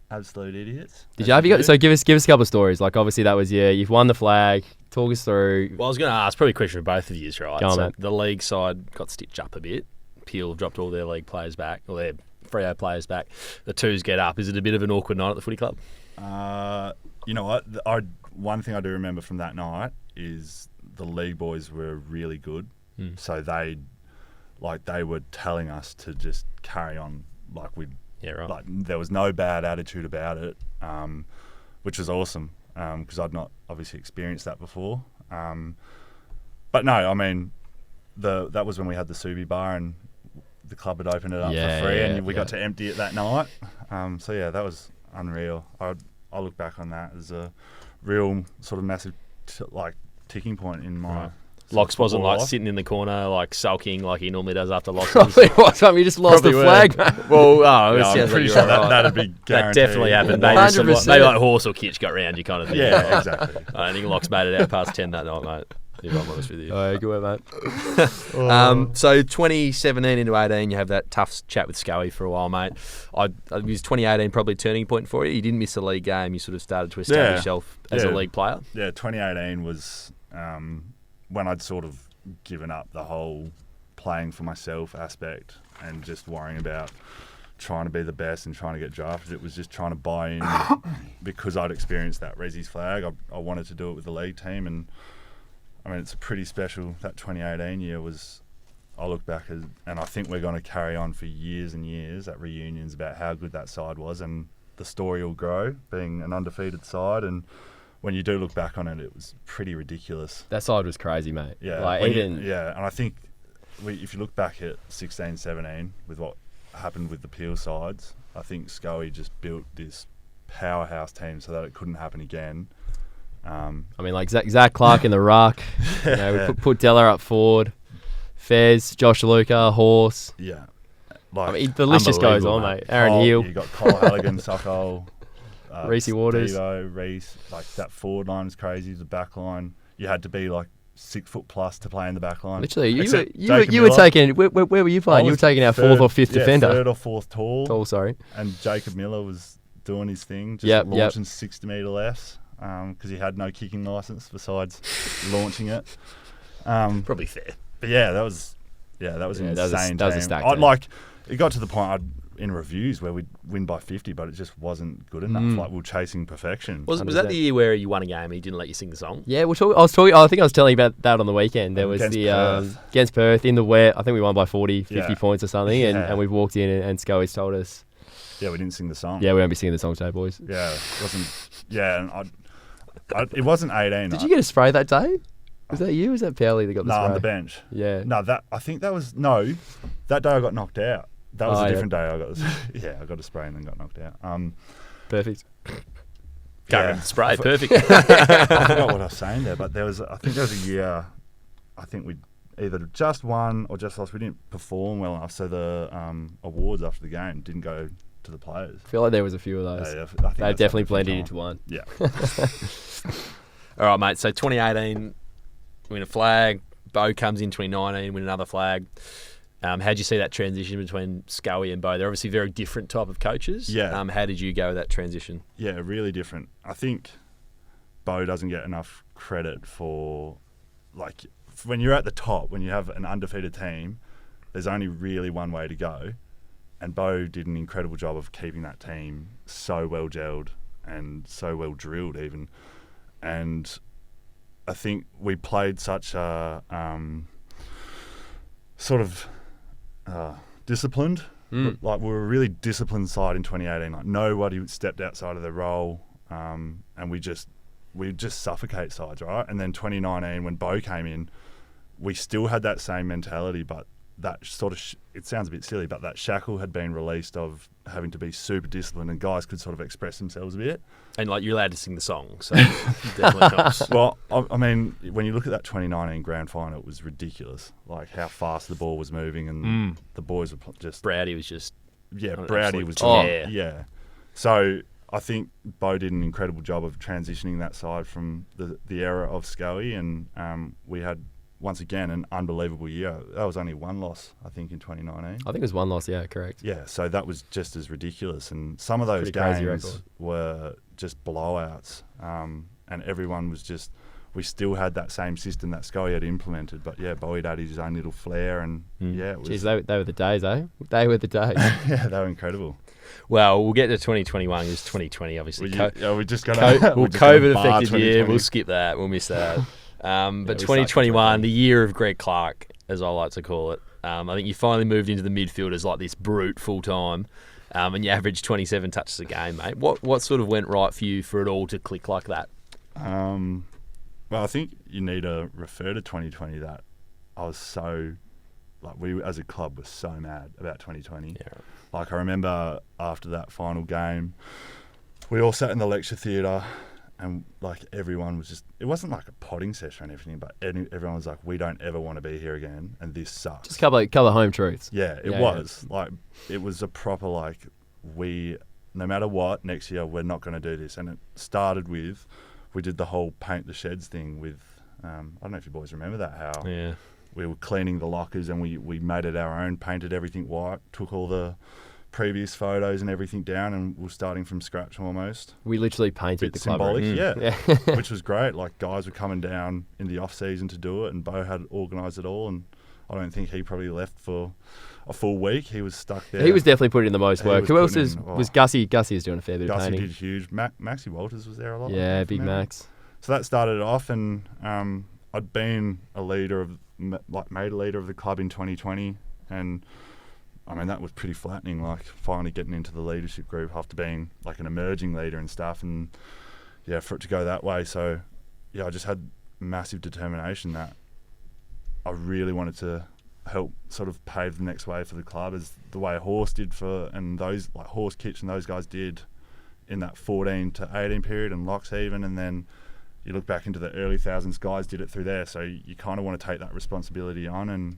absolute idiots. Did you? Have you got? So give us a couple of stories. Like obviously that was you've won the flag. Talk us through. Well, I was going to ask probably a question for both of you, right? Go on, so mate. the league side got stitched up a bit. Peel dropped all their league players back, or their Freo players back. The twos get up. Is it a bit of an awkward night at the footy club? You know what? One thing I do remember from that night is the league boys were really good. So they were telling us to just carry on like we'd. Yeah, right. Like there was no bad attitude about it, which was awesome because I'd not obviously experienced that before. But no, I mean, that was when we had the Subi bar and the club had opened it up for free, and we got to empty it that night. So yeah, that was unreal. I look back on that as a real sort of massive ticking point in my. Right. Locks wasn't like sitting in the corner, like sulking like he normally does after losses. Probably was. You just lost the flag, mate. Well, I'm pretty sure that'd be guaranteed. That definitely happened. Maybe, 100%. maybe like Horse or Kitch got round you kind of thing. Yeah, exactly. I don't think Locks made it out past 10 that night, mate. If I'm honest with you. Oh, good work, mate. So 2017 into 18, you have that tough chat with Scully for a while, mate. It was 2018 probably a turning point for you. You didn't miss a league game. You sort of started to establish yourself as a league player. Yeah, 2018 was when I'd sort of given up the whole playing for myself aspect and just worrying about trying to be the best and trying to get drafted. It was just trying to buy in because I'd experienced that Resi's flag. I wanted to do it with the league team, and I mean, it's a pretty special. That 2018 year was, I look back and I think we're going to carry on for years and years at reunions about how good that side was, and the story will grow, being an undefeated side. And when you do look back on it, it was pretty ridiculous. That side was crazy, mate. Yeah, and I think if you look back at 16, 17 with what happened with the Peel sides, I think Scully just built this powerhouse team so that it couldn't happen again. I mean, like Zach Clarke in the ruck. We put Della up forward. Fez, Josh Luca, Horse. Yeah. I mean, the list just goes on, mate. Aaron Hill. You got Cole Halligan, Sucko, Reece Waters. Reece. Like that forward line was crazy. The back line, you had to be like 6 foot plus to play in the back line. Literally, you were taking. Where were you playing? You were taking our fourth or fifth defender. Third or fourth tall. Sorry. And Jacob Miller was doing his thing, just launching 60-metre lefts because he had no kicking licence besides launching it. Probably fair. But yeah, that was an insane. That was a stack. It got to the point in reviews where we'd win by 50, but it just wasn't good enough. Like we were chasing perfection. Was that the year where you won a game and he didn't let you sing the song? Yeah, I think I was telling you about that on the weekend. There was against Perth in the wet. I think we won by 40, 50 points or something, and we walked in and Scully's told us. Yeah, we didn't sing the song. Yeah, we won't be singing the song today, boys. Yeah, it wasn't. Yeah, and it wasn't 18. Did you get a spray that day? Was that you? Or was that Powley that got the spray? No, on the bench. Yeah. No, that day I got knocked out. That was a different day. I got a spray and then got knocked out. Perfect. Spray, perfect. I forgot what I was saying there, but I think there was a year. I think we either just won or just lost. We didn't perform well enough, so the awards after the game didn't go to the players. I feel like there was a few of those. Yeah, I think they definitely blended into one. Yeah. All right, mate. So 2018, win a flag. Bo comes in 2019, win another flag. How did you see that transition between Scully and Bo? They're obviously very different type of coaches. Yeah. How did you go with that transition? Yeah, really different. I think Bo doesn't get enough credit for, like, when you're at the top, when you have an undefeated team, there's only really one way to go. And Bo did an incredible job of keeping that team so well gelled and so well drilled even. And I think we played such a sort of disciplined. Like we were a really disciplined side in 2018. Like nobody stepped outside of their role, and we just suffocate sides, right? And then 2019, when Bo came in, we still had that same mentality, but that sort of it sounds a bit silly, but that shackle had been released of having to be super disciplined, and guys could sort of express themselves a bit. And like you're allowed to sing the song, so definitely helps. Well, I mean, when you look at that 2019 grand final, it was ridiculous. Like how fast the ball was moving, and the boys were just. Browdy was just. Browdy was. Yeah. So I think Bo did an incredible job of transitioning that side from the era of Scully, and we had. Once again, an unbelievable year. That was only one loss, I think, in 2019. I think it was one loss, yeah, correct. Yeah, so that was just as ridiculous. And some of those games were just blowouts. And everyone was just... We still had that same system that Scully had implemented. But, yeah, Boyd had his own little flair. And, yeah, it was... Jeez, they were the days, eh? They were the days. Yeah, they were incredible. Well, we'll get to 2021 because 2020, obviously... we just got to... COVID-affected year. We'll skip that. We'll miss that. But 2021, the year of Greg Clarke, as I like to call it. I think you finally moved into the midfield as like this brute full time, and you averaged 27 touches a game, mate. What sort of went right for you for it all to click like that? Well, I think you need to refer to 2020. That I was so, like, we as a club were so mad about 2020. Yeah. Like I remember after that final game, we all sat in the lecture theatre. And, like, everyone was just... It wasn't, like, a potting session or anything, but everyone was like, we don't ever want to be here again, and this sucks. Just a couple of home truths. Yeah, it was. Yeah. Like, it was a proper, like, no matter what, next year, we're not going to do this. And it started with... We did the whole paint the sheds thing with... I don't know if you boys remember that, how... Yeah. We were cleaning the lockers, and we made it our own, painted everything white, took all the... previous photos and everything down, and we're starting from scratch almost. We literally painted the club. Symbolic, yeah. Which was great. Like, guys were coming down in the off season to do it, and Bo had organised it all, and I don't think he probably left for a full week. He was stuck there. He was definitely putting in the most work. Who else was Gussie? Gussie was doing a fair bit of painting. Gussie did huge. Maxie Walters was there a lot. Yeah, big Max. So that started it off, and I'd been a leader of, like, made a leader of the club in 2020, and I mean, that was pretty flattening, like, finally getting into the leadership group after being, like, an emerging leader and stuff, and, yeah, for it to go that way. So, yeah, I just had massive determination that I really wanted to help sort of pave the next way for the club, as the way Horse did and those, like, Horse Kitchin, those guys did in that 14 to 18 period, and Locks even, and then you look back into the early thousands, guys did it through there, so you kind of want to take that responsibility on, and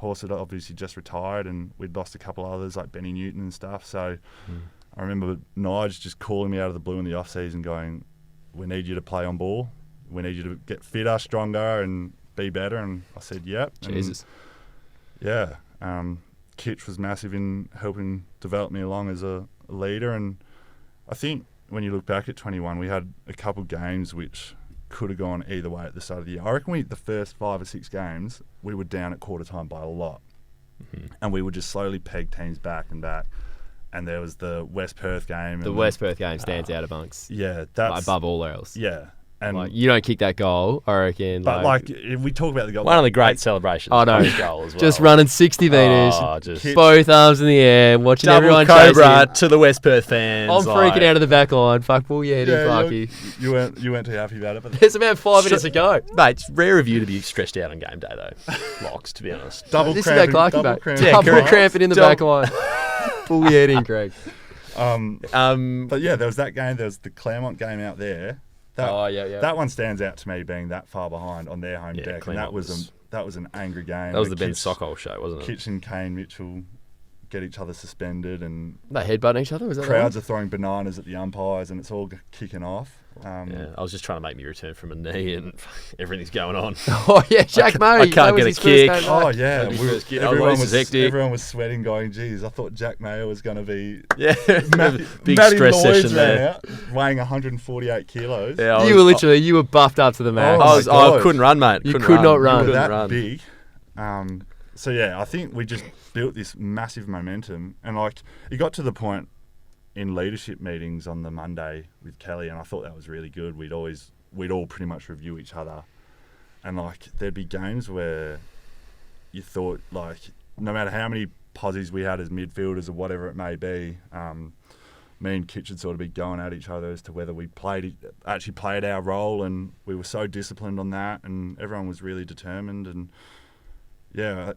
Horse had obviously just retired, and we'd lost a couple others like Benny Newton and stuff. So I remember Nige just calling me out of the blue in the off season, going, "We need you to play on ball. We need you to get fitter, stronger, and be better." And I said, "Yep." Jesus. And yeah, Kitch was massive in helping develop me along as a leader, and I think when you look back at 21, we had a couple games which could have gone either way at the start of the year. I reckon the first 5 or 6 games, we were down at quarter time by a lot. And we would just slowly peg teams back and back. And there was the West Perth game. The West Perth game stands out amongst. Yeah. That's above all else. Yeah. And like, you don't kick that goal, I reckon. But like if we talk about the goal, one of the great celebrations. I know. Goal as well. Just running 60 metres, both arms in the air, watching everyone Cobra to the West Perth fans. I'm freaking out of the back line. Fuck, well, yeah, Clarke. You weren't too happy about it. But there's about 5 minutes to go. Mate, it's rare of you to be stressed out on game day, though. Locks, to be honest. Double cramping in the back line. Full heading, Greg. But yeah, there was that game. There was the Claremont game out there. That one stands out to me, being that far behind on their home deck, and that was an angry game. That was the Ben Sockole show, wasn't it? Kitchen, Kane, Mitchell get each other suspended, and they headbutting each other. Was that crowds are throwing bananas at the umpires, and it's all kicking off. I was just trying to make me return from a knee, and everything's going on. Oh yeah, Jack Mayo. I can't get a kick. Oh yeah, everyone was sweating, going, "Geez, I thought Jack Mayo was going to be big stress session there, weighing 148 kilos." Yeah, you were buffed up to the max. I couldn't run, mate. You could not run. You were that big. So yeah, I think we just built this massive momentum, and like it got to the point in leadership meetings on the Monday with Kelly, and I thought that was really good. We'd all pretty much review each other, and like there'd be games where you thought, like, no matter how many posies we had as midfielders or whatever it may be, me and Kitch would sort of be going at each other as to whether we actually played our role, and we were so disciplined on that, and everyone was really determined, and yeah,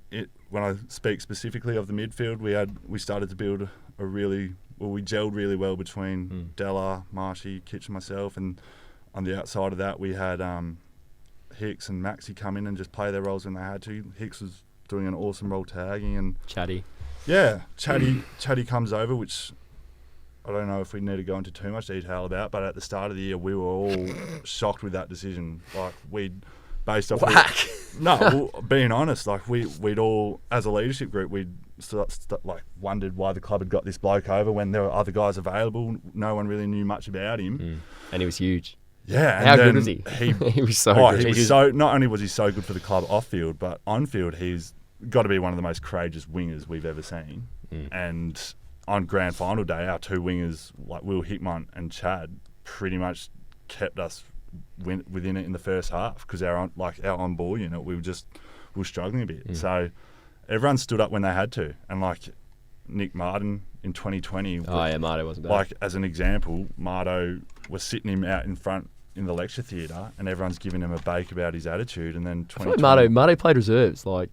when I speak specifically of the midfield, we started to build we gelled really well between Della, Marshy, Kitchin, myself, and on the outside of that we had Hicks and Maxi come in and just play their roles when they had to. Hicks was doing an awesome role tagging, and Chatty. Yeah, Chatty comes over, which I don't know if we need to go into too much detail about, but at the start of the year we were all shocked with that decision. Like based off being honest, like we'd all, as a leadership group, we'd like wondered why the club had got this bloke over when there were other guys available. No one really knew much about him, and he was huge. Yeah, how good was he? He was so good. He was so, not only was he so good for the club off field, but on field he's got to be one of the most courageous wingers we've ever seen. And on grand final day, our two wingers, like Will Hickmont and Chad, pretty much kept us within it in the first half, because our on ball unit, we were struggling a bit. So everyone stood up when they had to, and like Nick Martin in 2020. Marto wasn't bad. Like as an example, Marto was sitting him out in front in the lecture theatre, and everyone's giving him a bake about his attitude. And then 2020, Marto played reserves. Like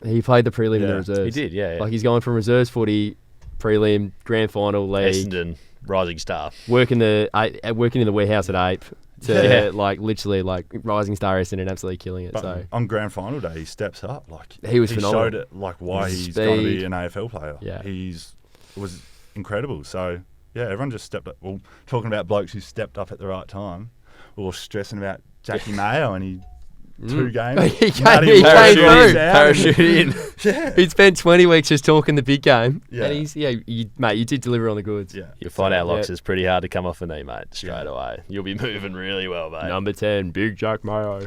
he played the prelim in the reserves. He did, yeah. Like he's going from reserves footy, prelim, grand final, league, Essendon, rising star, working in the warehouse at Ape. To like literally like rising star Essendon and absolutely killing it. But so on grand final day, he steps up. Like he was phenomenal. Showed it, like why he's going to be an AFL player. Yeah, was incredible. So yeah, everyone just stepped up. Well, talking about blokes who stepped up at the right time, we were stressing about Jackie Mayo, and he 2 games. he came through. Parachute in. Yeah. He'd spent 20 weeks just talking the big game. Yeah. And you did deliver on the goods. Yeah. You'll find out Locks is pretty hard to come off a knee, mate, straight away. You'll be moving really well, mate. Number 10, Big Jack Mayo.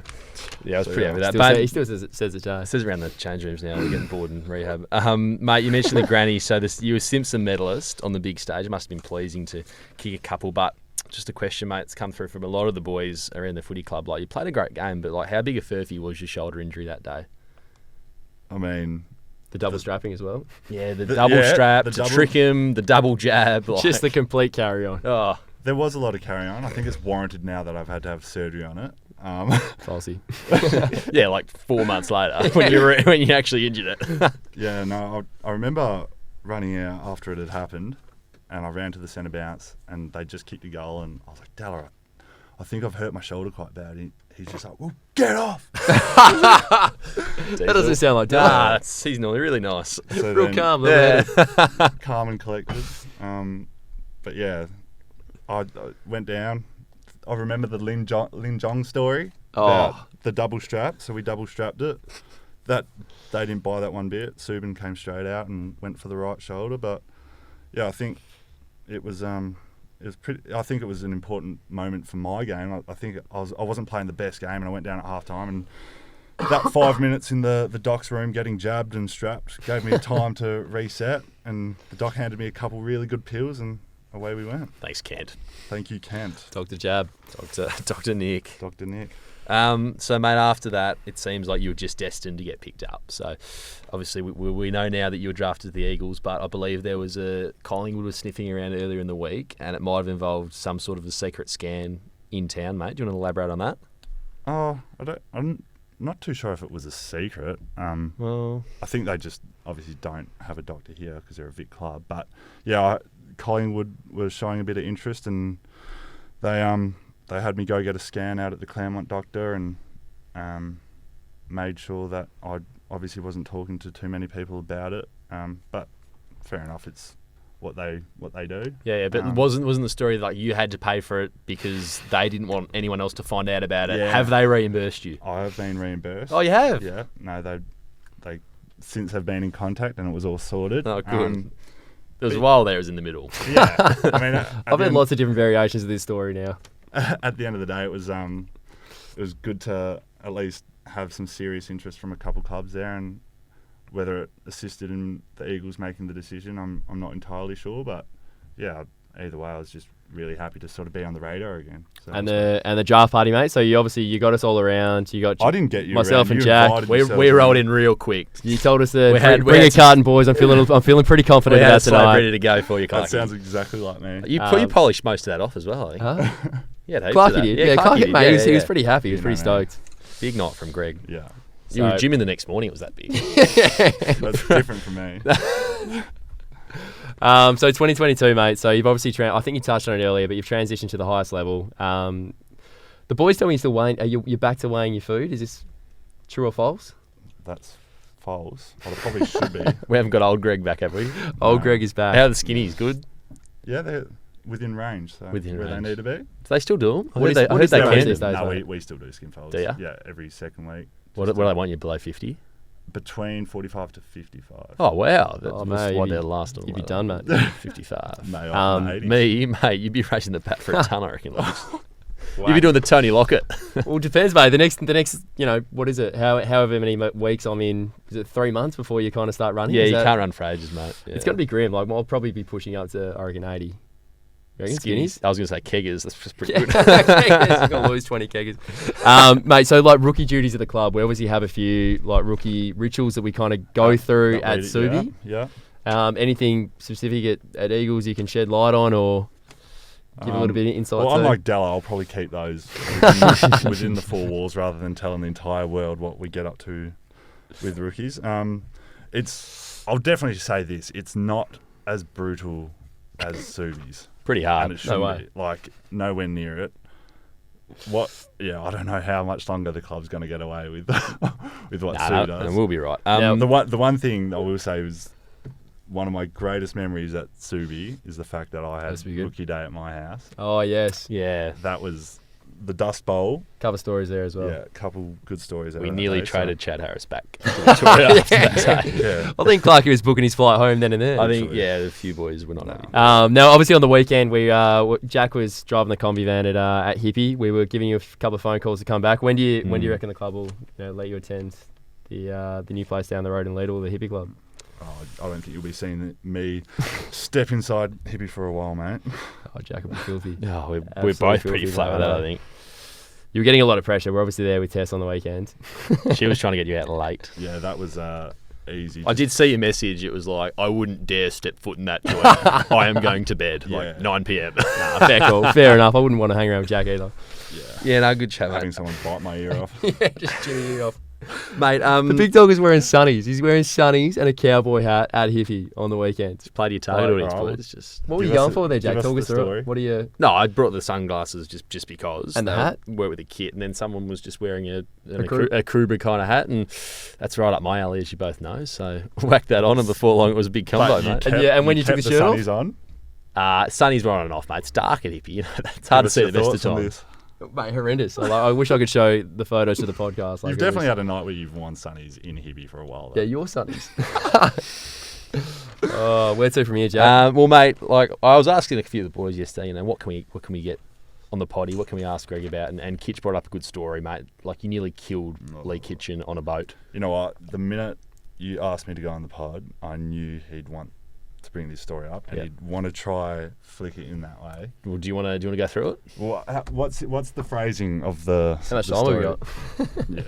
Yeah, I was pretty happy with that. He still says it today. It says around the change rooms now. We're getting bored in rehab. Mate, you mentioned the granny. So you were Simpson medalist on the big stage. It must have been pleasing to kick a couple, but just a question, mate. It's come through from a lot of the boys around the footy club. Like, you played a great game, but like, how big a furphy was your shoulder injury that day? I mean, the double strapping as well. Yeah, the double strap, to trick him, the double jab. Like, just the complete carry on. Oh, there was a lot of carry on. I think it's warranted now that I've had to have surgery on it. Falsy. Yeah, like 4 months later when you actually injured it. Yeah, no, I remember running out after it had happened, and I ran to the centre bounce, and they just kicked a goal, and I was like, Dalla, I think I've hurt my shoulder quite bad. He's just like, well, get off. That doesn't sound like Dalla. He's normally really nice. So real calm. Calm and collected. But yeah, I went down. I remember the Lin Jong story about the double strap. So we double strapped it. That they didn't buy that one bit. Subin came straight out and went for the right shoulder. But yeah, I think it was pretty. I think it was an important moment for my game. I think I wasn't playing the best game, and I went down at half time, and that 5 minutes in the doc's room getting jabbed and strapped gave me time to reset, and the doc handed me a couple really good pills, and away we went. Thanks, Kent. Thank you, Kent. Dr. Jab. Dr. Nick. Dr. Nick. So, mate, after that, it seems like you were just destined to get picked up. So, obviously, we know now that you were drafted to the Eagles, but I believe there was Collingwood was sniffing around earlier in the week, and it might have involved some sort of a secret scan in town, mate. Do you want to elaborate on that? Oh, I'm not too sure if it was a secret. Well, I think they just obviously don't have a doctor here because they're a Vic club. But yeah, Collingwood was showing a bit of interest, and they had me go get a scan out at the Claremont doctor, and made sure that I obviously wasn't talking to too many people about it. But fair enough, it's what they do. Yeah, but wasn't the story like you had to pay for it because they didn't want anyone else to find out about it? Yeah. Have they reimbursed you? I have been reimbursed. Oh, you have? Yeah. No, they since have been in contact, and it was all sorted. Oh, good. There was a while there was in the middle. Yeah. I mean, I've had lots of different variations of this story now. At the end of the day, it was good to at least have some serious interest from a couple clubs there, and whether it assisted in the Eagles making the decision, I'm not entirely sure, but yeah, either way, I was just really happy to sort of be on the radar again. So and the draft party, mate. So you got us all around. You got I didn't get you myself around. and You Jack. We rolled in real quick. You told us to bring a carton, boys. I'm feeling pretty confident we had about tonight. ready to go for you, Clarke. That sounds exactly like me. You polished most of that off as well, I think. Yeah, Clarke did. Yeah, Clarke did, mate. Yeah, he was pretty happy. He was pretty stoked. Big night from Greg. Yeah. You were gymming the next morning. It was that big. That's different from me. So 2022, mate. So you've obviously I think you touched on it earlier, but you've transitioned to the highest level. The boys tell me you're still weighing. You're back to weighing your food. Is this true or false? That's false. Well, it probably should be. We haven't got old Greg back, have we? Old Greg is back. How are the skinnies? Good? Yeah, they're within range. So Within where range. they need to be. Do they still do them? I What heard is they the range can. these days? No, mate? we still do skin folds. Do ya? Yeah, every second week. What do they want you below 50? Between 45 to 55. Oh, wow. That's Oh, what mate, their last one you'd be was. done, mate. 55. Mate, I'm in the 80s. Me, mate, you'd be racing the pat for a ton, I reckon. You'd be doing the Tony Lockett. Well, it depends, mate. The next, what is it? However many weeks I'm in, is it 3 months before you kind of start running? Yeah, Is you that- can't run for ages, mate. Yeah. It's going to be grim. Like, I'll probably be pushing up to, I reckon, 80. You reckon skinnies? I was going to say keggers. That's just pretty Yeah, good. keggers. You're going to lose 20 keggers. Mate, so like rookie duties at the club, we obviously have a few like rookie rituals that we kind of go through at Subi. Yeah. Anything specific at Eagles you can shed light on or give a little bit of insight Well, to? unlike Della, I'll probably keep those within the four walls rather than telling the entire world what we get up to with rookies. I'll definitely say this. It's not as brutal as Subi's. Pretty hard. And it shouldn't be. Like, nowhere near it. I don't know how much longer the club's going to get away with what Sue does. And we'll be right. The one thing I will say was one of my greatest memories at Subi is the fact that I had rookie day at my house. Oh, yes. Yeah. That was the Dust Bowl. Couple stories there as well. Yeah, a couple good stories. We nearly traded Chad Harris back. I think Clarke was booking his flight home then and there. I think, a few boys were not happy. Now, obviously on the weekend, Jack was driving the combi van at Hippie. We were giving you a couple of phone calls to come back. When do you reckon the club will let you attend the new place down the road in Lidl, the Hippie Club? I don't think you'll be seeing me step inside Hippie for a while, mate. Oh, Jack will be filthy. No, we're both pretty flat with that, I think. You were getting a lot of pressure. We're obviously there with Tess on the weekend. She was trying to get you out late. Yeah, that was easy. I did see your message. It was like, I wouldn't dare step foot in that joint. I am going to bed, 9 p.m. Fair call. Fair enough. I wouldn't want to hang around with Jack either. Yeah, no, good chat, Having mate. someone bite my ear off. Yeah, just chewing your ear off. Mate, the big dog is wearing sunnies. He's wearing sunnies and a cowboy hat at Hippie on the weekend. Just play to your target audience, boys. Just what were you going for there, Jack? Talk us through it. What are you? No, I brought the sunglasses just because. And the hat? Work with a kit, and then someone was just wearing a Kruber kind of hat, and that's right up my alley, as you both know. So whacked that on, and before long it was a big combo, mate. And when you took the shirt off? On? Sunnies were on and off, mate. It's dark at Hippie. It's hard to see the best of times. Mate, horrendous. I wish I could show the photos to the podcast. You've definitely had a night where you've worn sunnies in Hippie for a while, though. Yeah, your sunnies. Where to from here, Jack? Well, mate, like I was asking a few of the boys yesterday, what can we get on the potty? What can we ask Greg about? And Kitch brought up a good story, mate. Like you nearly killed Leigh Kitchin on a boat. You know what? The minute you asked me to go on the pod, I knew he'd want to bring this story up, and he'd want to try flick it in that way. Well, do you want to go through it? Well, what's the phrasing of the? How much time have we got? Yeah.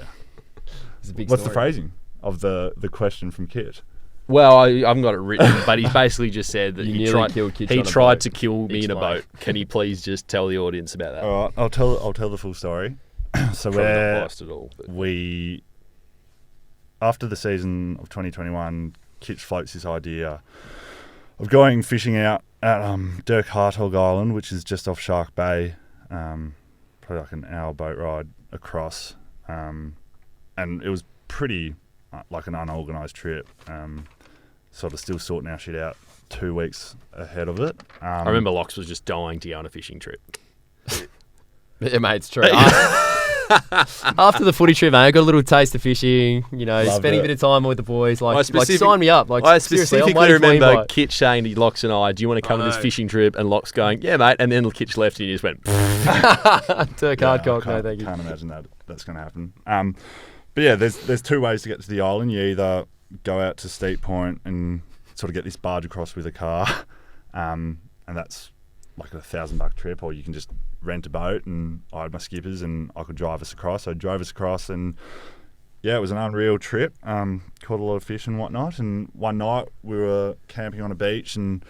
What's the phrasing of the question from Kit? Well, I haven't got it written, but he basically just said that he tried to kill me in a boat. Can he please just tell the audience about that? All right, I'll tell the full story. So we after the season of 2021, Kitch floats this idea of going fishing out at Dirk Hartog Island, which is just off Shark Bay, probably like an hour boat ride across, and it was pretty like an unorganised trip. Sort of still sorting our shit out 2 weeks ahead of it. I remember Locks was just dying to go on a fishing trip. Yeah, mate, it's true. After the footy trip, mate, I got a little taste of fishing. Spending a bit of time with the boys. Like sign me up. Like I seriously, specifically remember Kitch saying to Locks and I, "Do you want to come on this fishing trip?" And Locks going, "Yeah, mate." And then Kitch left, and he just went. Dirk Hardcock, no, thank you. Can't imagine that's going to happen. But yeah, there's 2 ways to get to the island. You either go out to Steep Point and sort of get this barge across with a car, and that's like a $1,000 trip, or you can just rent a boat, and I had my skippers and I could drive us across. So I drove us across, and yeah, it was an unreal trip. Caught a lot of fish and whatnot, and one night we were camping on a beach, and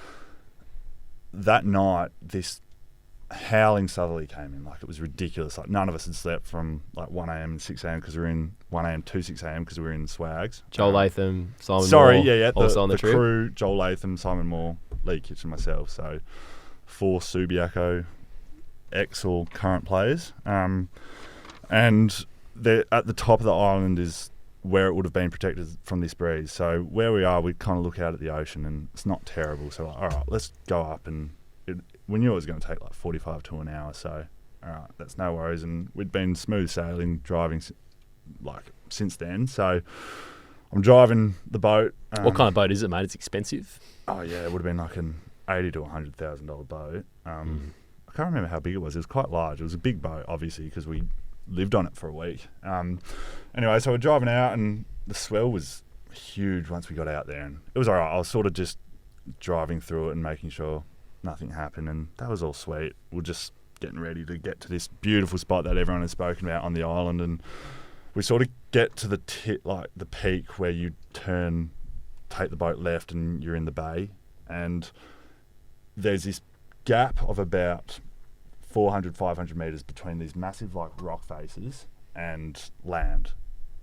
that night this howling southerly came in. Like, it was ridiculous. Like, none of us had slept from like 1 a.m. and 6 a.m. because we were in 1 a.m. to 6 a.m. because we were in Swags. Joel Latham, Simon Moore. Also on the trip. Crew, Joel Latham, Simon Moore, Leigh Kitchin, myself. So 4 Subiaco ex or current players. And they're at the top of the island is where it would have been protected from this breeze. So where we are, we kind of look out at the ocean and it's not terrible. So like, all right, let's go up. And we knew it was going to take like 45 to an hour. So all right, that's no worries. And we'd been smooth sailing, driving like since then. So I'm driving the boat. What kind of boat is it, mate? It's expensive. Oh yeah, it would have been like an $80,000 to $100,000 boat. I can't remember how big it was. It was quite large. It was a big boat, obviously, because we lived on it for a week. Anyway, so we're driving out, and the swell was huge once we got out there, and it was all right. I was sort of just driving through it and making sure nothing happened, and that was all sweet. We're just getting ready to get to this beautiful spot that everyone has spoken about on the island, and we sort of get to the peak where you take the boat left, and you're in the bay, and there's this gap of about 400, 500 metres between these massive like rock faces and land.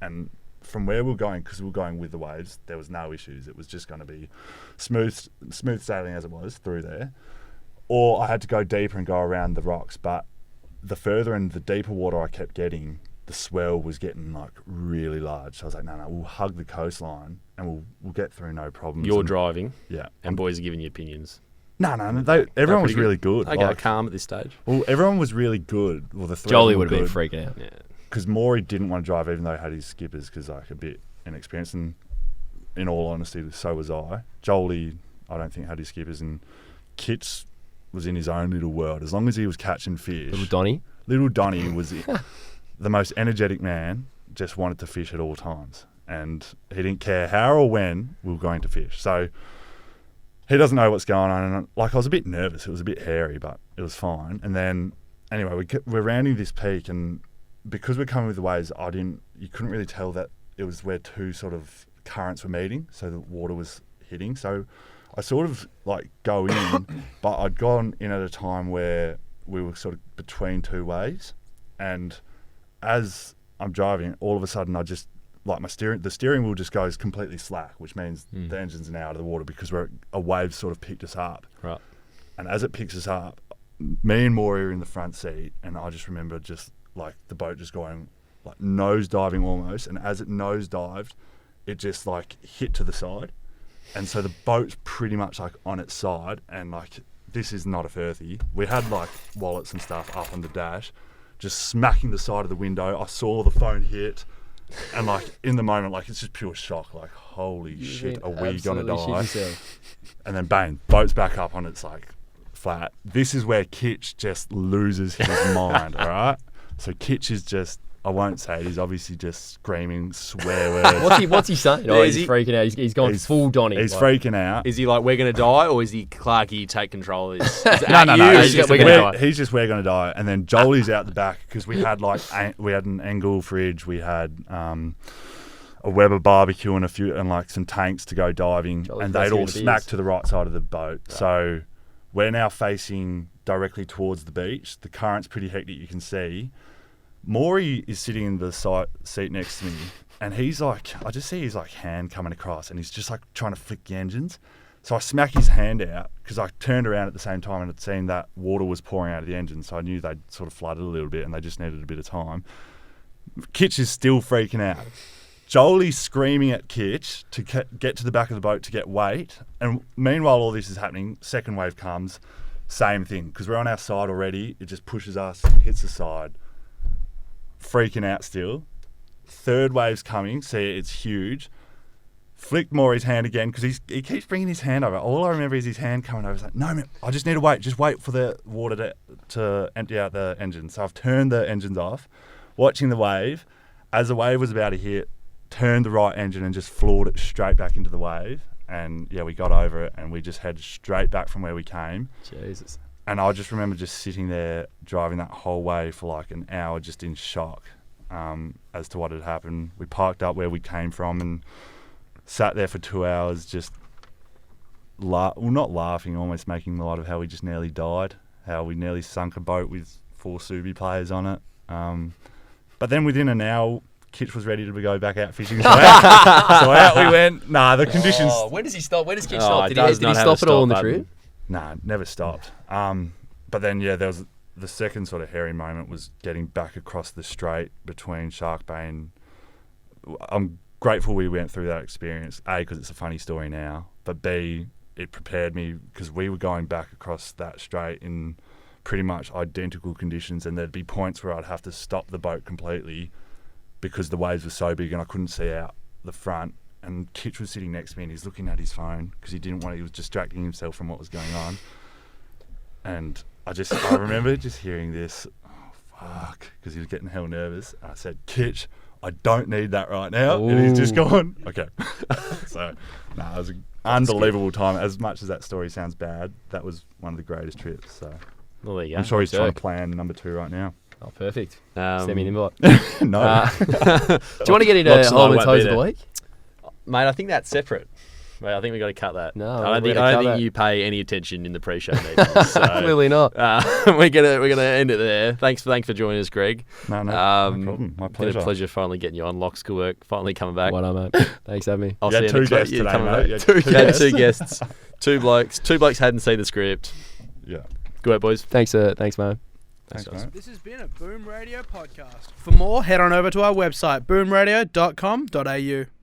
And from where we were going, because we were going with the waves, there was no issues. It was just going to be smooth sailing as it was through there. Or I had to go deeper and go around the rocks. But the further and the deeper water I kept getting, the swell was getting like really large. So I was like, no, we'll hug the coastline and we'll get through no problems. You're driving, yeah, and boys are giving you opinions. No. Everyone was really good. I go calm at this stage. Well, everyone was really good. Well, the three Jolie would have been freaking out. Yeah. Because Maury didn't want to drive, even though he had his skippers, because like a bit inexperienced. And in all honesty, so was I. Jolie, I don't think had his skippers, and Kitch was in his own little world. As long as he was catching fish, Little Donnie was the most energetic man. Just wanted to fish at all times, and he didn't care how or when we were going to fish. So he doesn't know what's going on. And like, I was a bit nervous. It was a bit hairy, but it was fine. And then anyway, we're rounding this peak, and because we're coming with the waves, you couldn't really tell that it was where two sort of currents were meeting, so the water was hitting. So I sort of like go in, but I'd gone in at a time where we were sort of between two waves, and as I'm driving, all of a sudden I just like the steering wheel just goes completely slack, which means the engine's now out of the water because a wave sort of picked us up. Right. And as it picks us up, me and Maury are in the front seat, and I just remember just like the boat just going like nose diving almost, and as it nose dived, it just like hit to the side, and so the boat's pretty much like on its side, and like this is not a Firthy. We had like wallets and stuff up on the dash, just smacking the side of the window. I saw the phone hit, and like in the moment, like it's just pure shock. Like, holy shit, are we gonna die? And then bang, boat's back up on its like flat. This is where Kitch just loses his mind. All right. So Kitch is just, I won't say it, he's obviously just screaming swear words. What's he saying? Oh, he's freaking out. He's gone full Donny. He's freaking out. Is he like, we're going to die, or is he, Clarke, you take control of this? No. He's just, we're going to die. And then Jolie's out the back because we had an Engel fridge, we had a Weber barbecue and like some tanks to go diving, and they'd all smacked to the right side of the boat. Right. So we're now facing directly towards the beach. The current's pretty hectic, you can see. Maury is sitting in the seat next to me, and he's like, I just see his like hand coming across, and he's just like trying to flick the engines. So I smack his hand out because I turned around at the same time and had seen that water was pouring out of the engine, so I knew they'd sort of flooded a little bit and they just needed a bit of time. Kitch is still freaking out. Jolie's screaming at Kitch to get to the back of the boat to get weight, and meanwhile all this is happening, second wave comes, same thing, because we're on our side already, it just pushes us, hits the side. Freaking out still. Third wave's coming, see it's huge. Flicked Maury's hand again because he keeps bringing his hand over. All I remember is his hand coming over. He's like, no, man, I just need to wait. Just wait for the water to empty out the engine. So I've turned the engines off, watching the wave. As the wave was about to hit, turned the right engine and just floored it straight back into the wave. And yeah, we got over it and we just headed straight back from where we came. Jesus. And I just remember just sitting there driving that whole way for like an hour just in shock as to what had happened. We parked up where we came from and sat there for 2 hours just, not laughing, almost making light of how we just nearly died. how we nearly sunk a boat with 4 Subi players on it. But then within an hour, Kitch was ready to go back out fishing. So out we went. Nah, the conditions. When does he stop? When does Kitch Oh, stop? it Did does he not have stop a at all on the stop trip? Nah, never stopped. But then, there was the second sort of hairy moment was getting back across the strait between Shark Bay and... I'm grateful we went through that experience, A, because it's a funny story now, but B, it prepared me because we were going back across that strait in pretty much identical conditions, and there'd be points where I'd have to stop the boat completely because the waves were so big and I couldn't see out the front. And Kitch was sitting next to me and he's looking at his phone because he was distracting himself from what was going on. And I remember just hearing this, oh fuck, because he was getting hell nervous. I said, Kitch, I don't need that right now. Ooh. And he's just gone, okay. So, it was an unbelievable time. As much as that story sounds bad, that was one of the greatest trips. So, Well, there you go. I'm sure he's trying to plan number 2 right now. Oh, perfect. Send me an invite. No. Do you want to get into Locks and I Holman's won't Hose be of the there. Week? Mate, I think that's separate. Mate, I think we've got to cut that. No, I don't we're think, gonna cut think that. you pay any attention in the pre-show meetings. So, Clearly not. we're gonna end it there. Thanks for joining us, Greg. No problem. My Been a pleasure finally getting you on. Locks good work. Finally coming back. What up, mate? Thanks for having me. I'll You see had you 2 next week. guests You're today, coming mate. back. You had Two 2 guests. guests. 2 blokes. 2 blokes hadn't seen the script. Yeah. Good work, boys. Thanks, man. Thanks, guys. mate. This has been a Boom Radio podcast. For more, head on over to our website, boomradio.com.au.